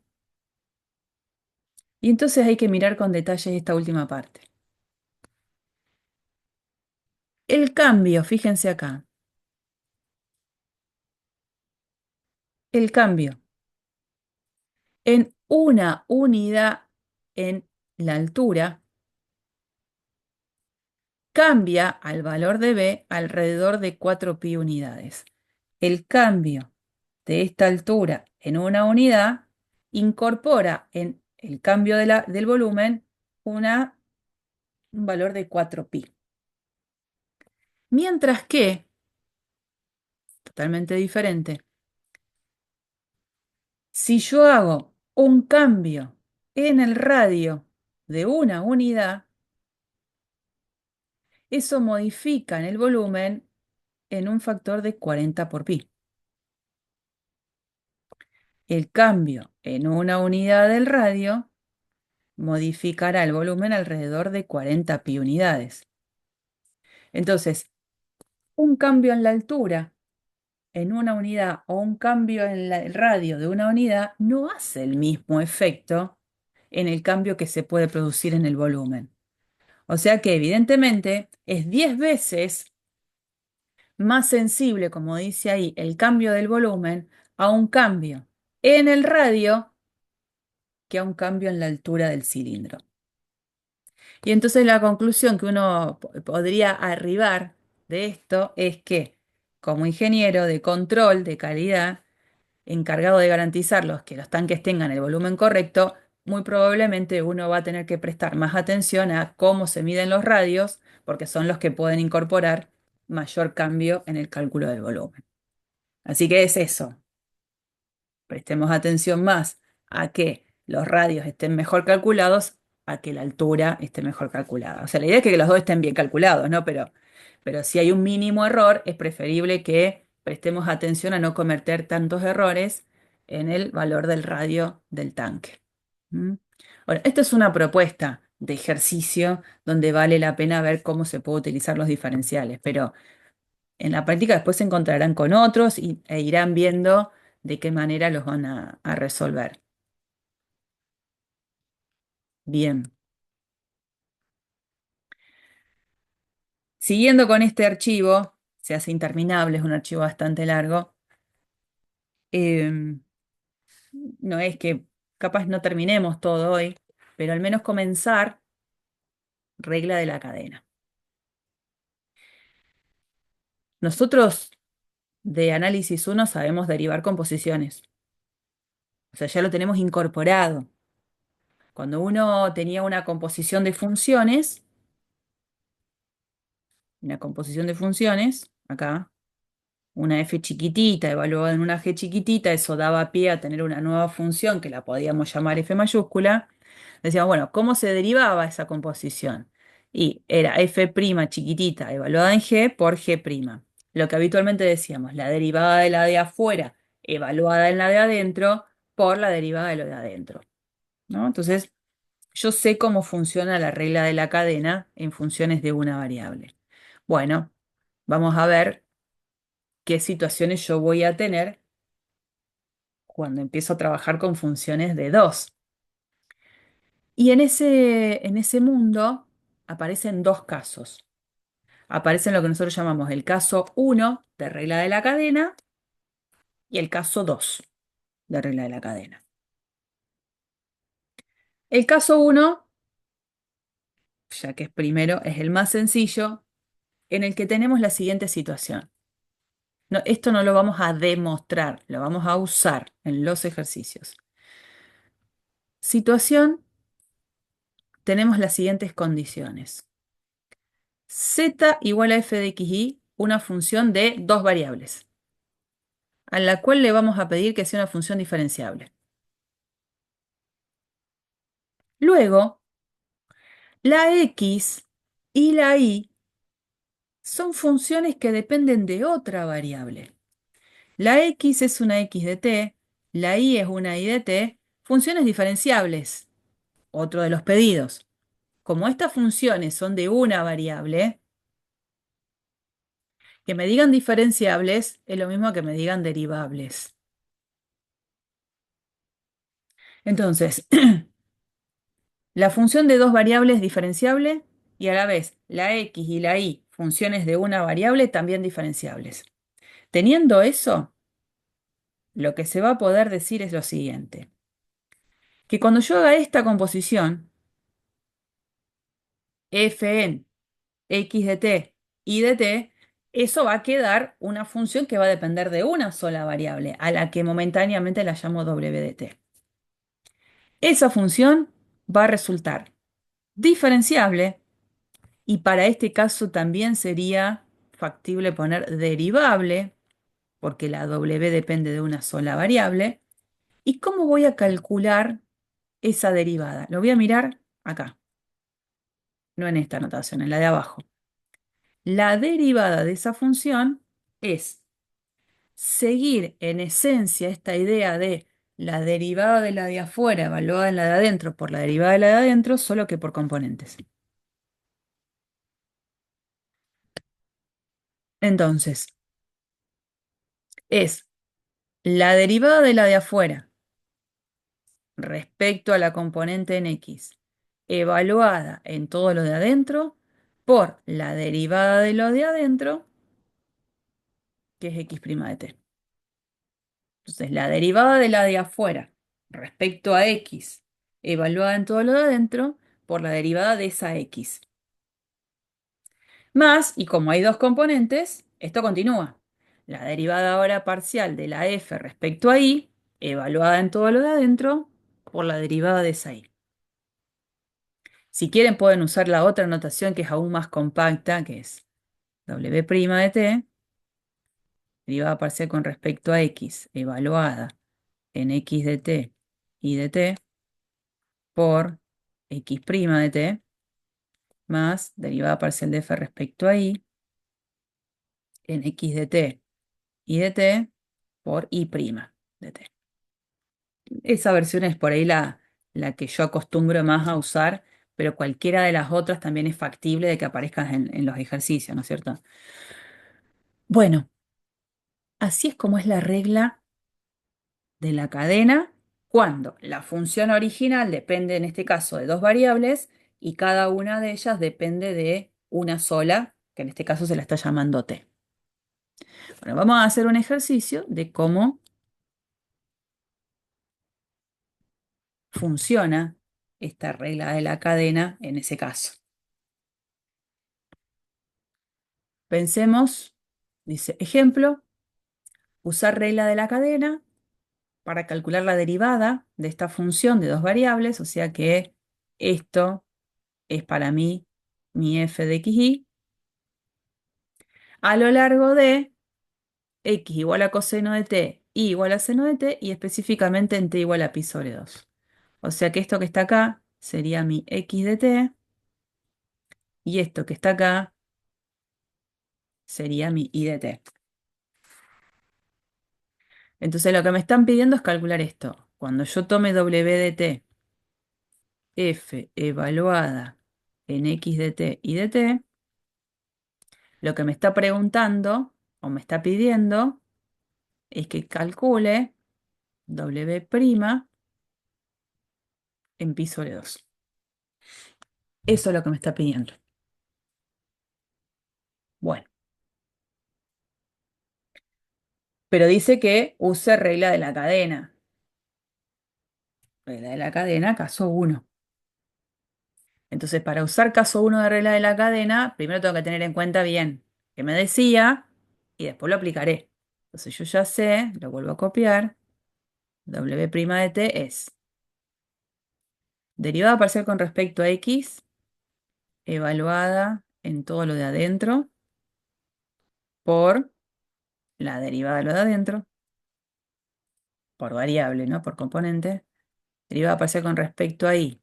Y entonces hay que mirar con detalle esta última parte. El cambio, fíjense acá, el cambio en una unidad en la altura cambia al valor de b alrededor de 4pi unidades. El cambio de esta altura en una unidad incorpora en el cambio del volumen un valor de 4pi. Mientras que, totalmente diferente, si yo hago un cambio en el radio de una unidad, eso modifica en el volumen en un factor de 40 por pi. El cambio en una unidad del radio modificará el volumen alrededor de 40 pi unidades. Entonces, un cambio en la altura en una unidad o un cambio en el radio de una unidad no hace el mismo efecto en el cambio que se puede producir en el volumen. O sea que evidentemente es 10 veces más sensible, como dice ahí, el cambio del volumen a un cambio en el radio que a un cambio en la altura del cilindro. Y entonces la conclusión que uno podría arribar de esto es que, como ingeniero de control de calidad, encargado de garantizar que los tanques tengan el volumen correcto, muy probablemente uno va a tener que prestar más atención a cómo se miden los radios, porque son los que pueden incorporar mayor cambio en el cálculo del volumen. Así que es eso. Prestemos atención más a que los radios estén mejor calculados a que la altura esté mejor calculada. O sea, la idea es que los dos estén bien calculados, ¿no? Pero si hay un mínimo error, es preferible que prestemos atención a no cometer tantos errores en el valor del radio del tanque. ¿Mm? Bueno, esta es una propuesta de ejercicio donde vale la pena ver cómo se puede utilizar los diferenciales, pero en la práctica después se encontrarán con otros e irán viendo de qué manera los van a resolver. Bien. Siguiendo con este archivo, se hace interminable, es un archivo bastante largo. em, no es que capaz no terminemos todo hoy, pero al menos comenzar regla de la cadena. Nosotros de análisis 1 sabemos derivar composiciones. O sea, ya lo tenemos incorporado. Cuando uno tenía una composición de funciones, acá, una f chiquitita evaluada en una g chiquitita, eso daba pie a tener una nueva función que la podíamos llamar f mayúscula. Decíamos, bueno, ¿cómo se derivaba esa composición? Y era f' chiquitita evaluada en g por g'. Lo que habitualmente decíamos, la derivada de la de afuera evaluada en la de adentro por la derivada de lo de adentro, ¿no? Entonces, yo sé cómo funciona la regla de la cadena en funciones de una variable. Bueno, vamos a ver qué situaciones yo voy a tener cuando empiezo a trabajar con funciones de dos. Y en ese mundo aparecen dos casos. Aparecen lo que nosotros llamamos el caso uno de regla de la cadena y el caso 2 de regla de la cadena. El caso uno, ya que es primero, es el más sencillo, en el que tenemos la siguiente situación. No, esto no lo vamos a demostrar, lo vamos a usar en los ejercicios. Situación, tenemos las siguientes condiciones. Z igual a f de x, y, una función de dos variables, a la cual le vamos a pedir que sea una función diferenciable. Luego, la x y la y son funciones que dependen de otra variable. La x es una x de t, la y es una y de t, funciones diferenciables, otro de los pedidos. Como estas funciones son de una variable, que me digan diferenciables es lo mismo que me digan derivables. Entonces, la función de dos variables diferenciable y a la vez la x y la y, funciones de una variable también diferenciables. Teniendo eso, lo que se va a poder decir es lo siguiente, que cuando yo haga esta composición, f en x de t, y de t, eso va a quedar una función que va a depender de una sola variable, a la que momentáneamente la llamo w de t. Esa función va a resultar diferenciable y para este caso también sería factible poner derivable, porque la w depende de una sola variable. ¿Y cómo voy a calcular esa derivada? Lo voy a mirar acá, no en esta notación, en la de abajo. La derivada de esa función es seguir en esencia esta idea de la derivada de la de afuera evaluada en la de adentro por la derivada de la de adentro, solo que por componentes. Entonces, es la derivada de la de afuera respecto a la componente en x, evaluada en todo lo de adentro, por la derivada de lo de adentro, que es x' de t. Entonces, la derivada de la de afuera respecto a x, evaluada en todo lo de adentro, por la derivada de esa x. Más, y como hay dos componentes, esto continúa. La derivada ahora parcial de la f respecto a y, evaluada en todo lo de adentro, por la derivada de esa y. Si quieren pueden usar la otra notación que es aún más compacta, que es w' de t, derivada parcial con respecto a x, evaluada en x de t y de t, por x' de t, más derivada parcial de f respecto a y, en x de t y de t, por y' de t. Esa versión es por ahí la que yo acostumbro más a usar, pero cualquiera de las otras también es factible de que aparezcan en los ejercicios, ¿no es cierto? Bueno, así es como es la regla de la cadena cuando la función original depende, en este caso, de dos variables y cada una de ellas depende de una sola, que en este caso se la está llamando t. Bueno, vamos a hacer un ejercicio de cómo funciona esta regla de la cadena en ese caso. Pensemos, dice, ejemplo, usar regla de la cadena para calcular la derivada de esta función de dos variables, o sea que esto es para mí mi f de xy, a lo largo de x igual a coseno de t, y igual a seno de t, y específicamente en t igual a pi sobre 2. O sea que esto que está acá sería mi x de t, y esto que está acá sería mi y de t. Entonces lo que me están pidiendo es calcular esto. cuando yo tome W de t, f evaluada en x de t y de t, lo que me está preguntando o me está pidiendo es que calcule W' en pi sobre 2. Eso es lo que me está pidiendo. Bueno, pero dice que use regla de la cadena. Regla de la cadena, caso 1. Entonces, para usar caso 1 de regla de la cadena, primero tengo que tener en cuenta bien qué me decía y después lo aplicaré. Entonces, yo ya sé, lo vuelvo a copiar. W' de t es derivada parcial con respecto a x, evaluada en todo lo de adentro, por la derivada de lo de adentro, por variable, ¿no? Por componente. Derivada parcial con respecto a y,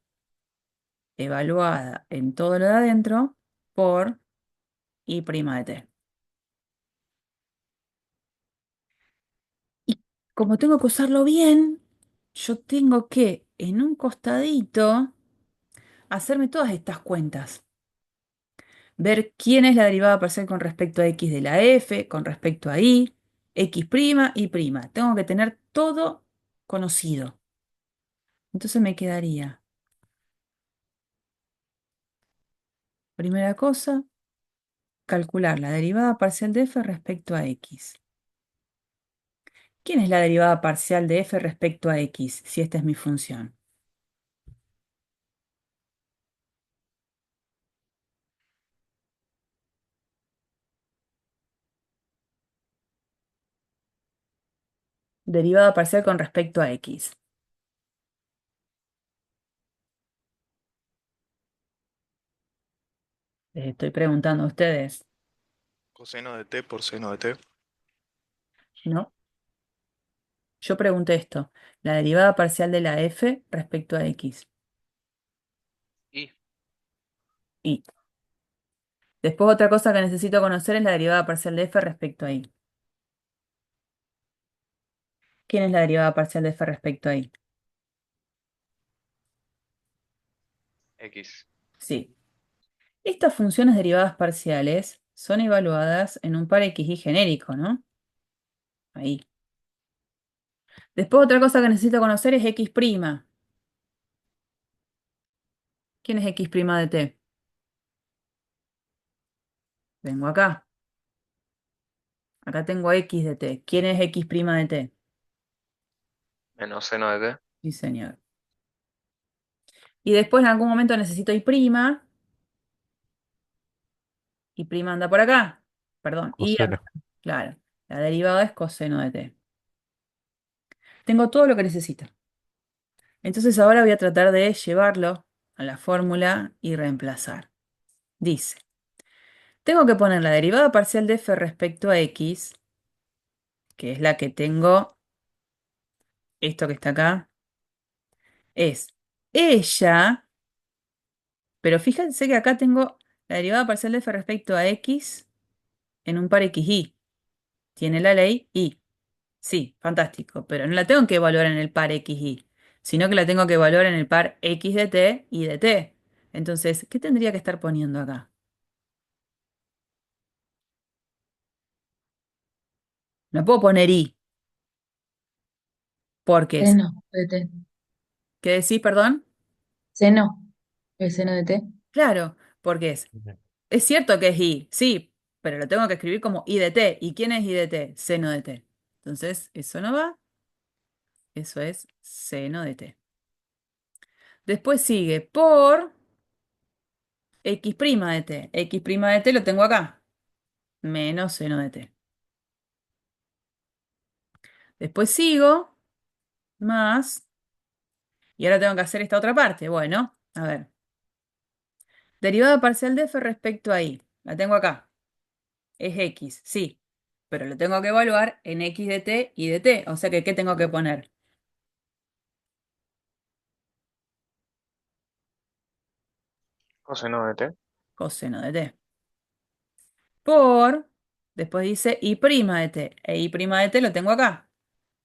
evaluada en todo lo de adentro, por y' de t. Y como tengo que usarlo bien, yo tengo que, en un costadito, hacerme todas estas cuentas. Ver quién es la derivada parcial con respecto a x de la f, con respecto a y, x', y'. Tengo que tener todo conocido. Entonces me quedaría, primera cosa, calcular la derivada parcial de f respecto a x. ¿Quién es la derivada parcial de f respecto a x, si esta es mi función? Derivada parcial con respecto a x. Les estoy preguntando a ustedes, Coseno de t por seno de t. ¿no? Yo pregunté esto, la derivada parcial de la f respecto a x. Y Y después otra cosa que necesito conocer es la derivada parcial de f respecto a y. ¿Quién es la derivada parcial de f respecto a y? x. Sí. Estas funciones derivadas parciales son evaluadas en un par xy genérico, ¿no? Ahí. Después otra cosa que necesito conocer es x'. ¿Quién es x' de t? Vengo acá. Acá tengo x de t. ¿Quién es x' de t? Menos seno de t. Sí, señor. Y después en algún momento necesito y'. Y' anda por acá. Perdón, y anda. Coseno. Claro. La derivada es coseno de t. Tengo todo lo que necesito. Entonces ahora voy a tratar de llevarlo a la fórmula y reemplazar. Dice, tengo que poner la derivada parcial de f respecto a x, que es la que tengo, esto que está acá, es ella, pero fíjense que acá tengo la derivada parcial de f respecto a x en un par xy. Tiene la ley y. Sí, fantástico, pero no la tengo que evaluar en el par xy, sino que la tengo que evaluar en el par x de t y de t. Entonces, ¿qué tendría que estar poniendo acá? No puedo poner y, porque es. Seno de t. ¿Qué decís, perdón? Seno. El seno de t. Claro, porque es. Es cierto que es y, sí, pero lo tengo que escribir como i de t. ¿Y quién es i de t? Seno de t. Entonces, eso no va, eso es seno de t. Después sigue por x' de t. X' de t lo tengo acá, menos seno de t. Después sigo, más, y ahora tengo que hacer esta otra parte. Bueno, a ver. Derivada parcial de f respecto a y. La tengo acá. Es x, sí, pero lo tengo que evaluar en x de t y de t. O sea que, ¿qué tengo que poner? Coseno de t. Coseno de t. Por, después dice y' de t. E y' de t lo tengo acá.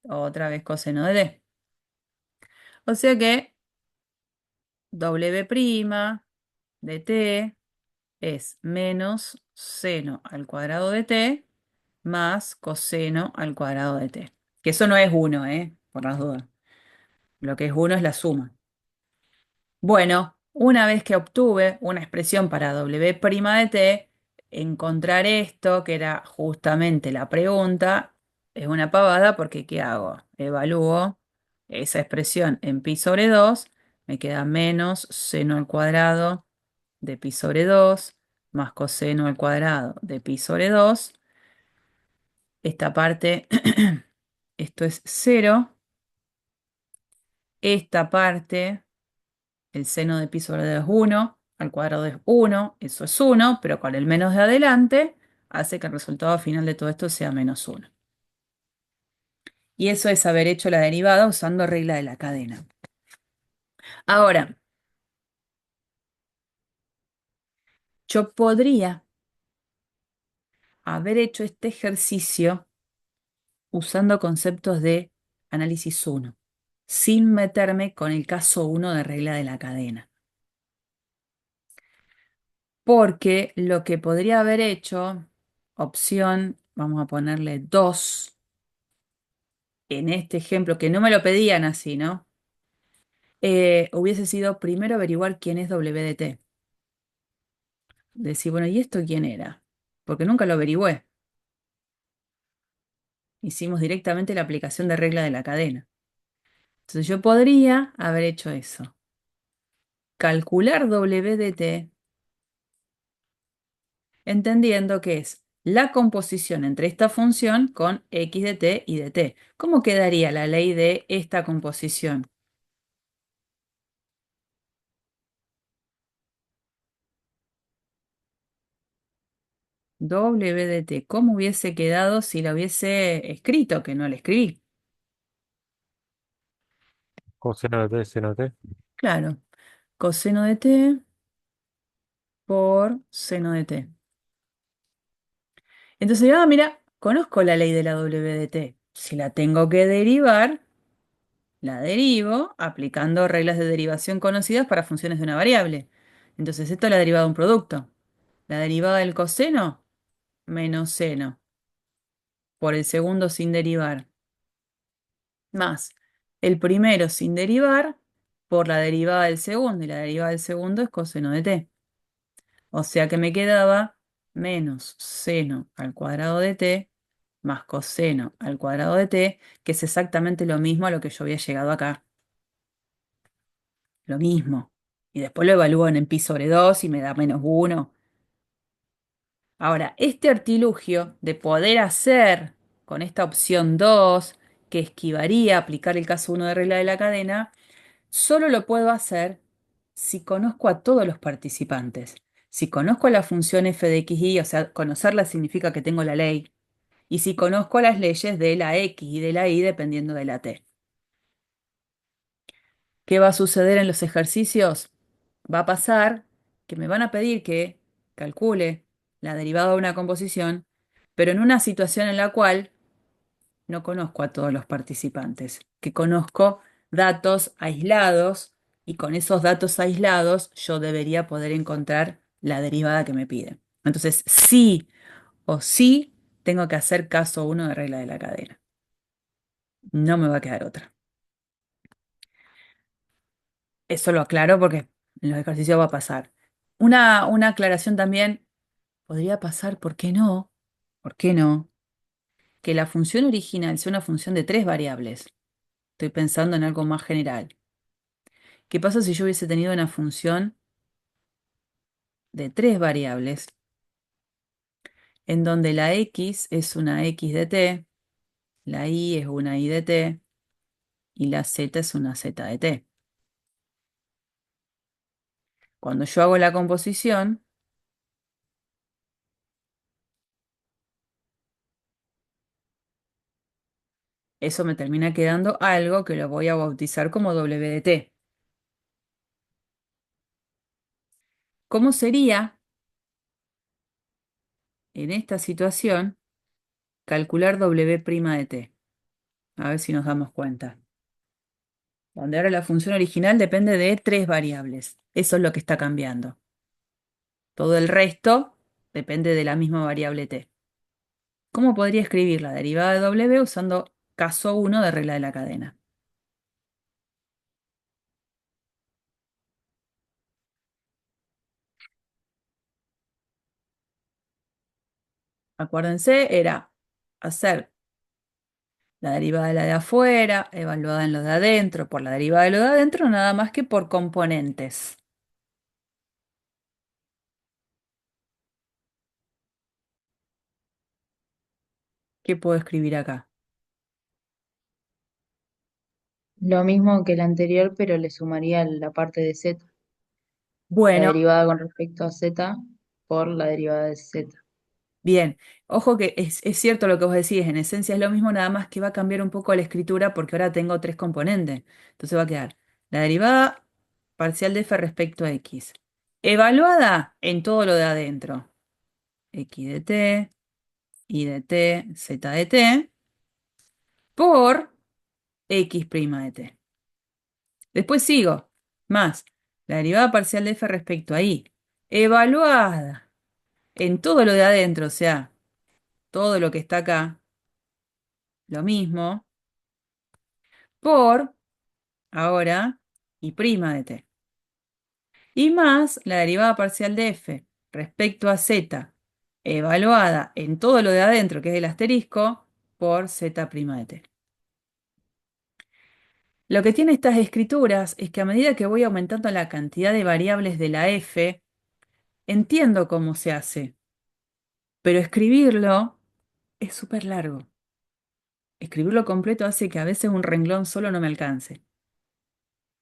Otra vez coseno de t. O sea que W' de t es menos seno al cuadrado de t más coseno al cuadrado de t. Que eso no es 1, por las dudas. Lo que es 1 es la suma. Bueno, una vez que obtuve una expresión para W' de t, encontrar esto, que era justamente la pregunta, es una pavada porque ¿qué hago? Evalúo esa expresión en pi sobre 2, me queda menos seno al cuadrado de pi sobre 2 más coseno al cuadrado de pi sobre 2. Esta parte, esto es 0. Esta parte, el seno de pi sobre 2 es 1, al cuadrado es 1, eso es 1, pero con el menos de adelante hace que el resultado final de todo esto sea menos 1. Y eso es haber hecho la derivada usando regla de la cadena. Ahora, yo podría haber hecho este ejercicio usando conceptos de análisis 1, sin meterme con el caso 1 de regla de la cadena. Porque lo que podría haber hecho, opción, vamos a ponerle 2, en este ejemplo, que no me lo pedían así, ¿no? Hubiese sido primero averiguar quién es W de t. Decir, bueno, ¿y esto quién era? Porque nunca lo averigüé. Hicimos directamente la aplicación de regla de la cadena. Entonces yo podría haber hecho eso. Calcular W de t, entendiendo que es la composición entre esta función con x de t y de t. ¿Cómo quedaría la ley de esta composición? W de t, ¿cómo hubiese quedado si la hubiese escrito, que no la escribí? Coseno de t, seno de t. Claro, coseno de t por seno de t. Entonces, mira, conozco la ley de la W de t. Si la tengo que derivar, la derivo aplicando reglas de derivación conocidas para funciones de una variable. Entonces, esto es la derivada de un producto. La derivada del coseno, menos seno, por el segundo sin derivar, más el primero sin derivar, por la derivada del segundo, y la derivada del segundo es coseno de t. O sea que me quedaba menos seno al cuadrado de t más coseno al cuadrado de t, que es exactamente lo mismo a lo que yo había llegado acá. Lo mismo. Y después lo evalúan en pi sobre 2 y me da menos 1. Ahora, este artilugio de poder hacer con esta opción 2, que esquivaría aplicar el caso 1 de regla de la cadena, solo lo puedo hacer si conozco a todos los participantes. Si conozco la función f de x, y, o sea, conocerla significa que tengo la ley. Y si conozco las leyes de la x y de la y dependiendo de la t. ¿Qué va a suceder en los ejercicios? Va a pasar que me van a pedir que calcule la derivada de una composición, pero en una situación en la cual no conozco a todos los participantes, que conozco datos aislados y con esos datos aislados yo debería poder encontrar la derivada que me piden. Entonces, sí o sí tengo que hacer caso 1 de regla de la cadena. No me va a quedar otra. Eso lo aclaro porque en los ejercicios va a pasar. Una aclaración también, podría pasar, ¿por qué no? ¿Por qué no? Que la función original sea una función de 3 variables. Estoy pensando en algo más general. ¿Qué pasa si yo hubiese tenido una función de 3 variables en donde la x es una x de t, la y es una y de t y la z es una z de t? Cuando yo hago la composición, eso me termina quedando algo que lo voy a bautizar como w de t. ¿Cómo sería en esta situación calcular W' de t? A ver si nos damos cuenta. donde ahora la función original depende de tres variables. Eso es lo que está cambiando. Todo el resto depende de la misma variable t. ¿Cómo podría escribir la derivada de w usando caso 1 de regla de la cadena? Acuérdense, era hacer la derivada de la de afuera, evaluada en lo de adentro, por la derivada de lo de adentro, nada más que por componentes. ¿Qué puedo escribir acá? Lo mismo que el anterior, pero le sumaría la parte de z, la Bueno, derivada con respecto a z por la derivada de z. bien. Ojo que es cierto lo que vos decís, en esencia es lo mismo, nada más que va a cambiar un poco la escritura porque ahora tengo tres componentes. Entonces va a quedar la derivada parcial de f respecto a x, evaluada en todo lo de adentro. X de t, y de t, z de t, por x' de t. Después sigo, más la derivada parcial de f respecto a y, evaluada en todo lo de adentro, o sea, todo lo que está acá, lo mismo, por, ahora, y' de t. Y más la derivada parcial de f respecto a z, evaluada en todo lo de adentro, que es el asterisco, por z' de t. Lo que tiene estas escrituras es que a medida que voy aumentando la cantidad de variables de la f, entiendo cómo se hace, pero escribirlo es súper largo. Escribirlo completo hace que a veces un renglón solo no me alcance.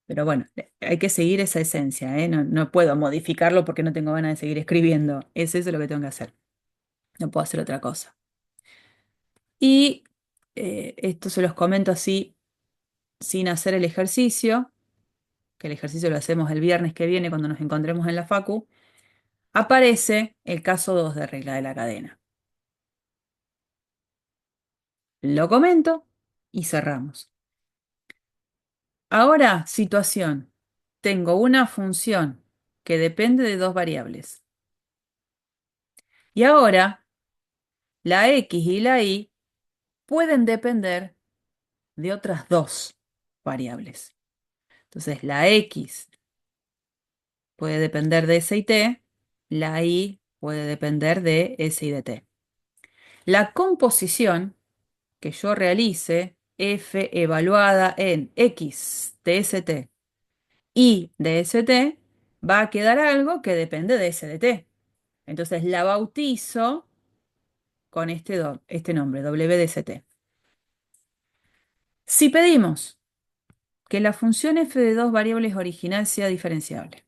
Pero bueno, hay que seguir esa esencia, ¿eh? No puedo modificarlo porque no tengo ganas de seguir escribiendo. Es eso lo que tengo que hacer. No puedo hacer otra cosa. Y esto se los comento así, sin hacer el ejercicio, que el ejercicio lo hacemos el viernes que viene cuando nos encontremos en la facu. Aparece el caso 2 de regla de la cadena. Lo comento y cerramos. Ahora, situación. Tengo una función que depende de dos variables. Y ahora, la x y la y pueden depender de otras dos variables. Entonces, la x puede depender de s y t, la y puede depender de s y de t. La composición que yo realice, f evaluada en x de st y de st, va a quedar algo que depende de s de t. Entonces la bautizo con este nombre, w de st. Si pedimos que la función f de dos variables original sea diferenciable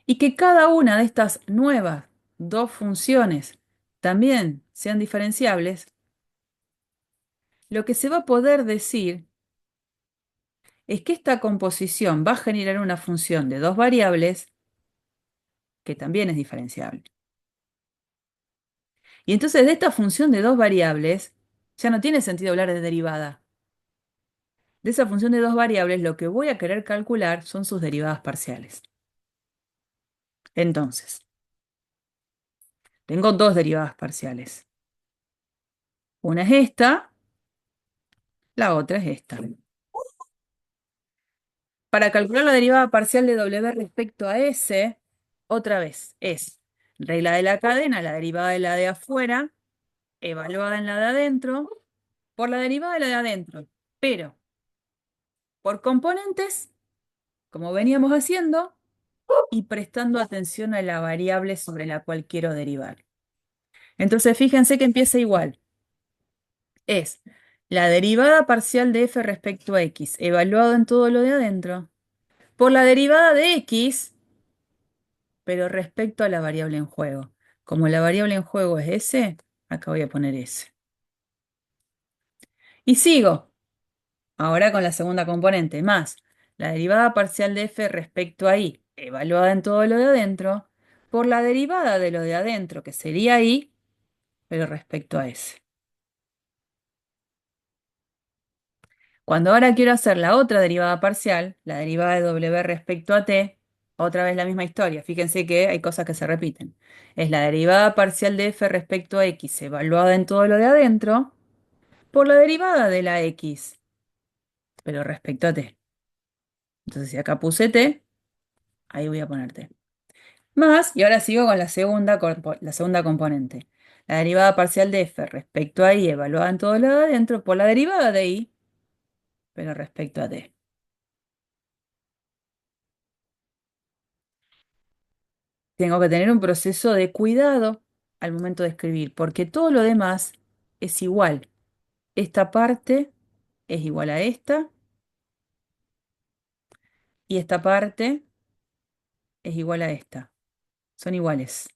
y que cada una de estas nuevas dos funciones también sean diferenciables, lo que se va a poder decir es que esta composición va a generar una función de dos variables que también es diferenciable. Y entonces de esta función de dos variables ya no tiene sentido hablar de derivada. De esa función de dos variables lo que voy a querer calcular son sus derivadas parciales. Entonces, tengo dos derivadas parciales. Una es esta, la otra es esta. Para calcular la derivada parcial de w respecto a s, otra vez, es regla de la cadena, la derivada de la de afuera, evaluada en la de adentro, por la derivada de la de adentro, pero por componentes, como veníamos haciendo, y prestando atención a la variable sobre la cual quiero derivar. Entonces, fíjense que empieza igual. Es la derivada parcial de f respecto a x, evaluado en todo lo de adentro, por la derivada de x, pero respecto a la variable en juego. Como la variable en juego es s, acá voy a poner s. Y sigo. Ahora con la segunda componente, más la derivada parcial de f respecto a y, evaluada en todo lo de adentro, por la derivada de lo de adentro, que sería y, pero respecto a s. Cuando ahora quiero hacer la otra derivada parcial, la derivada de w respecto a t, otra vez la misma historia. Fíjense que hay cosas que se repiten. Es la derivada parcial de f respecto a x evaluada en todo lo de adentro por la derivada de la x, pero respecto a t. Entonces, si acá puse t, ahí voy a poner t. Más, y ahora sigo con la segunda componente. La derivada parcial de f respecto a y evaluada en todo lo de adentro por la derivada de y, pero respecto a t. Tengo que tener un proceso de cuidado al momento de escribir, porque todo lo demás es igual. Esta parte es igual a esta y esta parte es igual a esta. Son iguales.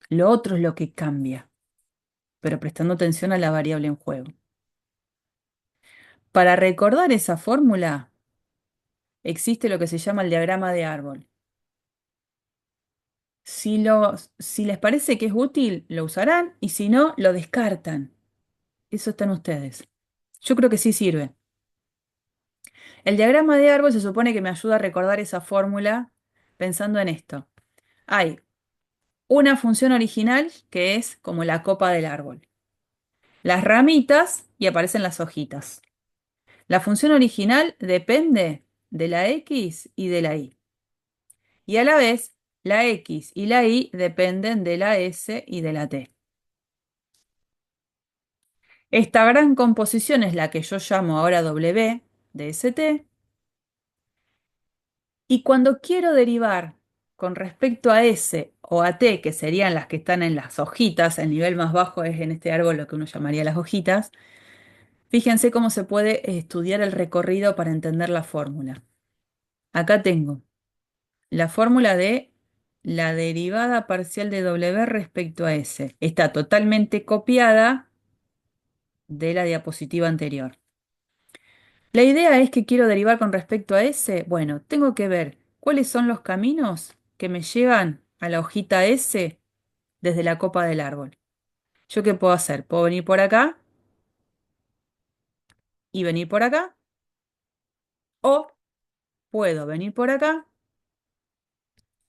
Lo otro es lo que cambia, pero prestando atención a la variable en juego. Para recordar esa fórmula, existe lo que se llama el diagrama de árbol. Si les parece que es útil, lo usarán y si no, lo descartan. Eso están ustedes. Yo creo que sí sirve. El diagrama de árbol se supone que me ayuda a recordar esa fórmula pensando en esto. Hay una función original que es como la copa del árbol. Las ramitas y aparecen las hojitas. La función original depende de la x y de la y. Y a la vez, la x y la y dependen de la s y de la t. Esta gran composición es la que yo llamo ahora w de st. Y cuando quiero derivar con respecto a S o a T, que serían las que están en las hojitas, el nivel más bajo es en este árbol lo que uno llamaría las hojitas, fíjense cómo se puede estudiar el recorrido para entender la fórmula. Acá tengo la fórmula de la derivada parcial de W respecto a S. Está totalmente copiada de la diapositiva anterior. La idea es que quiero derivar con respecto a S. Bueno, tengo que ver cuáles son los caminos que me llevan a la hojita S desde la copa del árbol. ¿Yo qué puedo hacer? Puedo venir por acá y venir por acá. O puedo venir por acá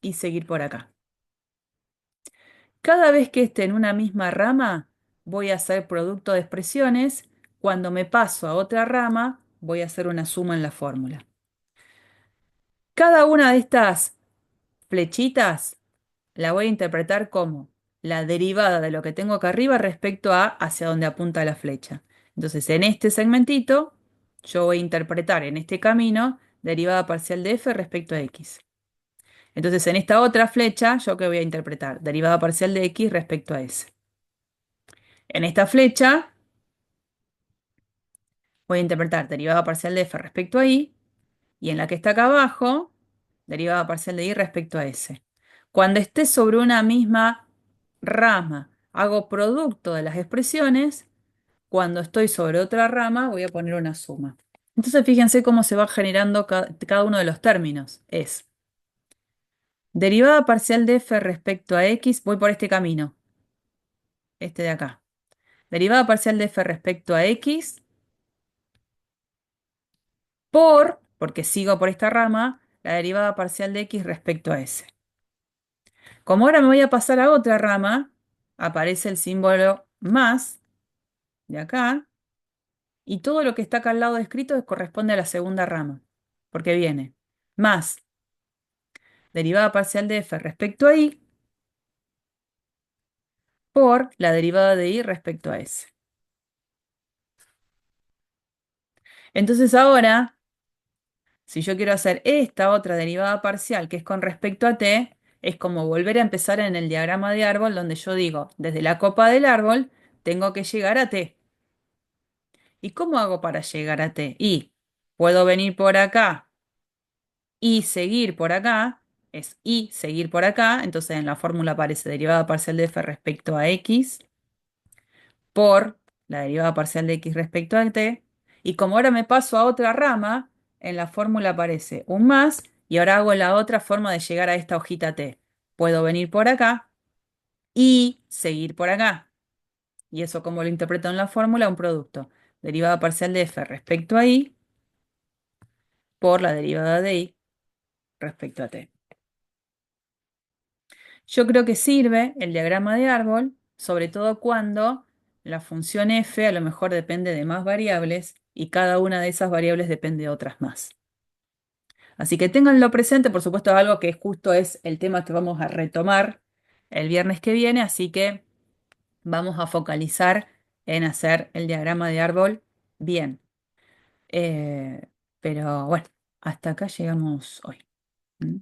y seguir por acá. Cada vez que esté en una misma rama, voy a hacer producto de expresiones. Cuando me paso a otra rama, voy a hacer una suma en la fórmula. Cada una de estas flechitas la voy a interpretar como la derivada de lo que tengo acá arriba respecto a hacia donde apunta la flecha. Entonces, en este segmentito, yo voy a interpretar en este camino derivada parcial de f respecto a x. Entonces, en esta otra flecha, ¿yo qué voy a interpretar? Derivada parcial de x respecto a s. En esta flecha, voy a interpretar derivada parcial de f respecto a y. Y en la que está acá abajo, derivada parcial de y respecto a s. Cuando esté sobre una misma rama, hago producto de las expresiones. Cuando estoy sobre otra rama, voy a poner una suma. Entonces, fíjense cómo se va generando cada uno de los términos. Es derivada parcial de f respecto a x, voy por este camino, este de acá. Derivada parcial de f respecto a x porque sigo por esta rama, la derivada parcial de x respecto a s. Como ahora me voy a pasar a otra rama, aparece el símbolo más de acá, y todo lo que está acá al lado escrito corresponde a la segunda rama, porque viene más derivada parcial de f respecto a y por la derivada de y respecto a s. Entonces ahora, si yo quiero hacer esta otra derivada parcial que es con respecto a t, es como volver a empezar en el diagrama de árbol donde yo digo, desde la copa del árbol tengo que llegar a t. ¿Y cómo hago para llegar a t? Y puedo venir por acá y seguir por acá, es y seguir por acá, entonces en la fórmula aparece derivada parcial de f respecto a x por la derivada parcial de x respecto a t, y como ahora me paso a otra rama, en la fórmula aparece un más, y ahora hago la otra forma de llegar a esta hojita t. Puedo venir por acá y seguir por acá. ¿Y eso cómo lo interpreto en la fórmula? Un producto. derivada parcial de f respecto a y por la derivada de y respecto a t. Yo creo que sirve el diagrama de árbol, sobre todo cuando la función f a lo mejor depende de más variables y cada una de esas variables depende de otras más. Así que ténganlo presente, por supuesto, algo que justo es el tema que vamos a retomar el viernes que viene, así que vamos a focalizar en hacer el diagrama de árbol bien. Eh, pero bueno, hasta acá llegamos hoy. ¿Mm?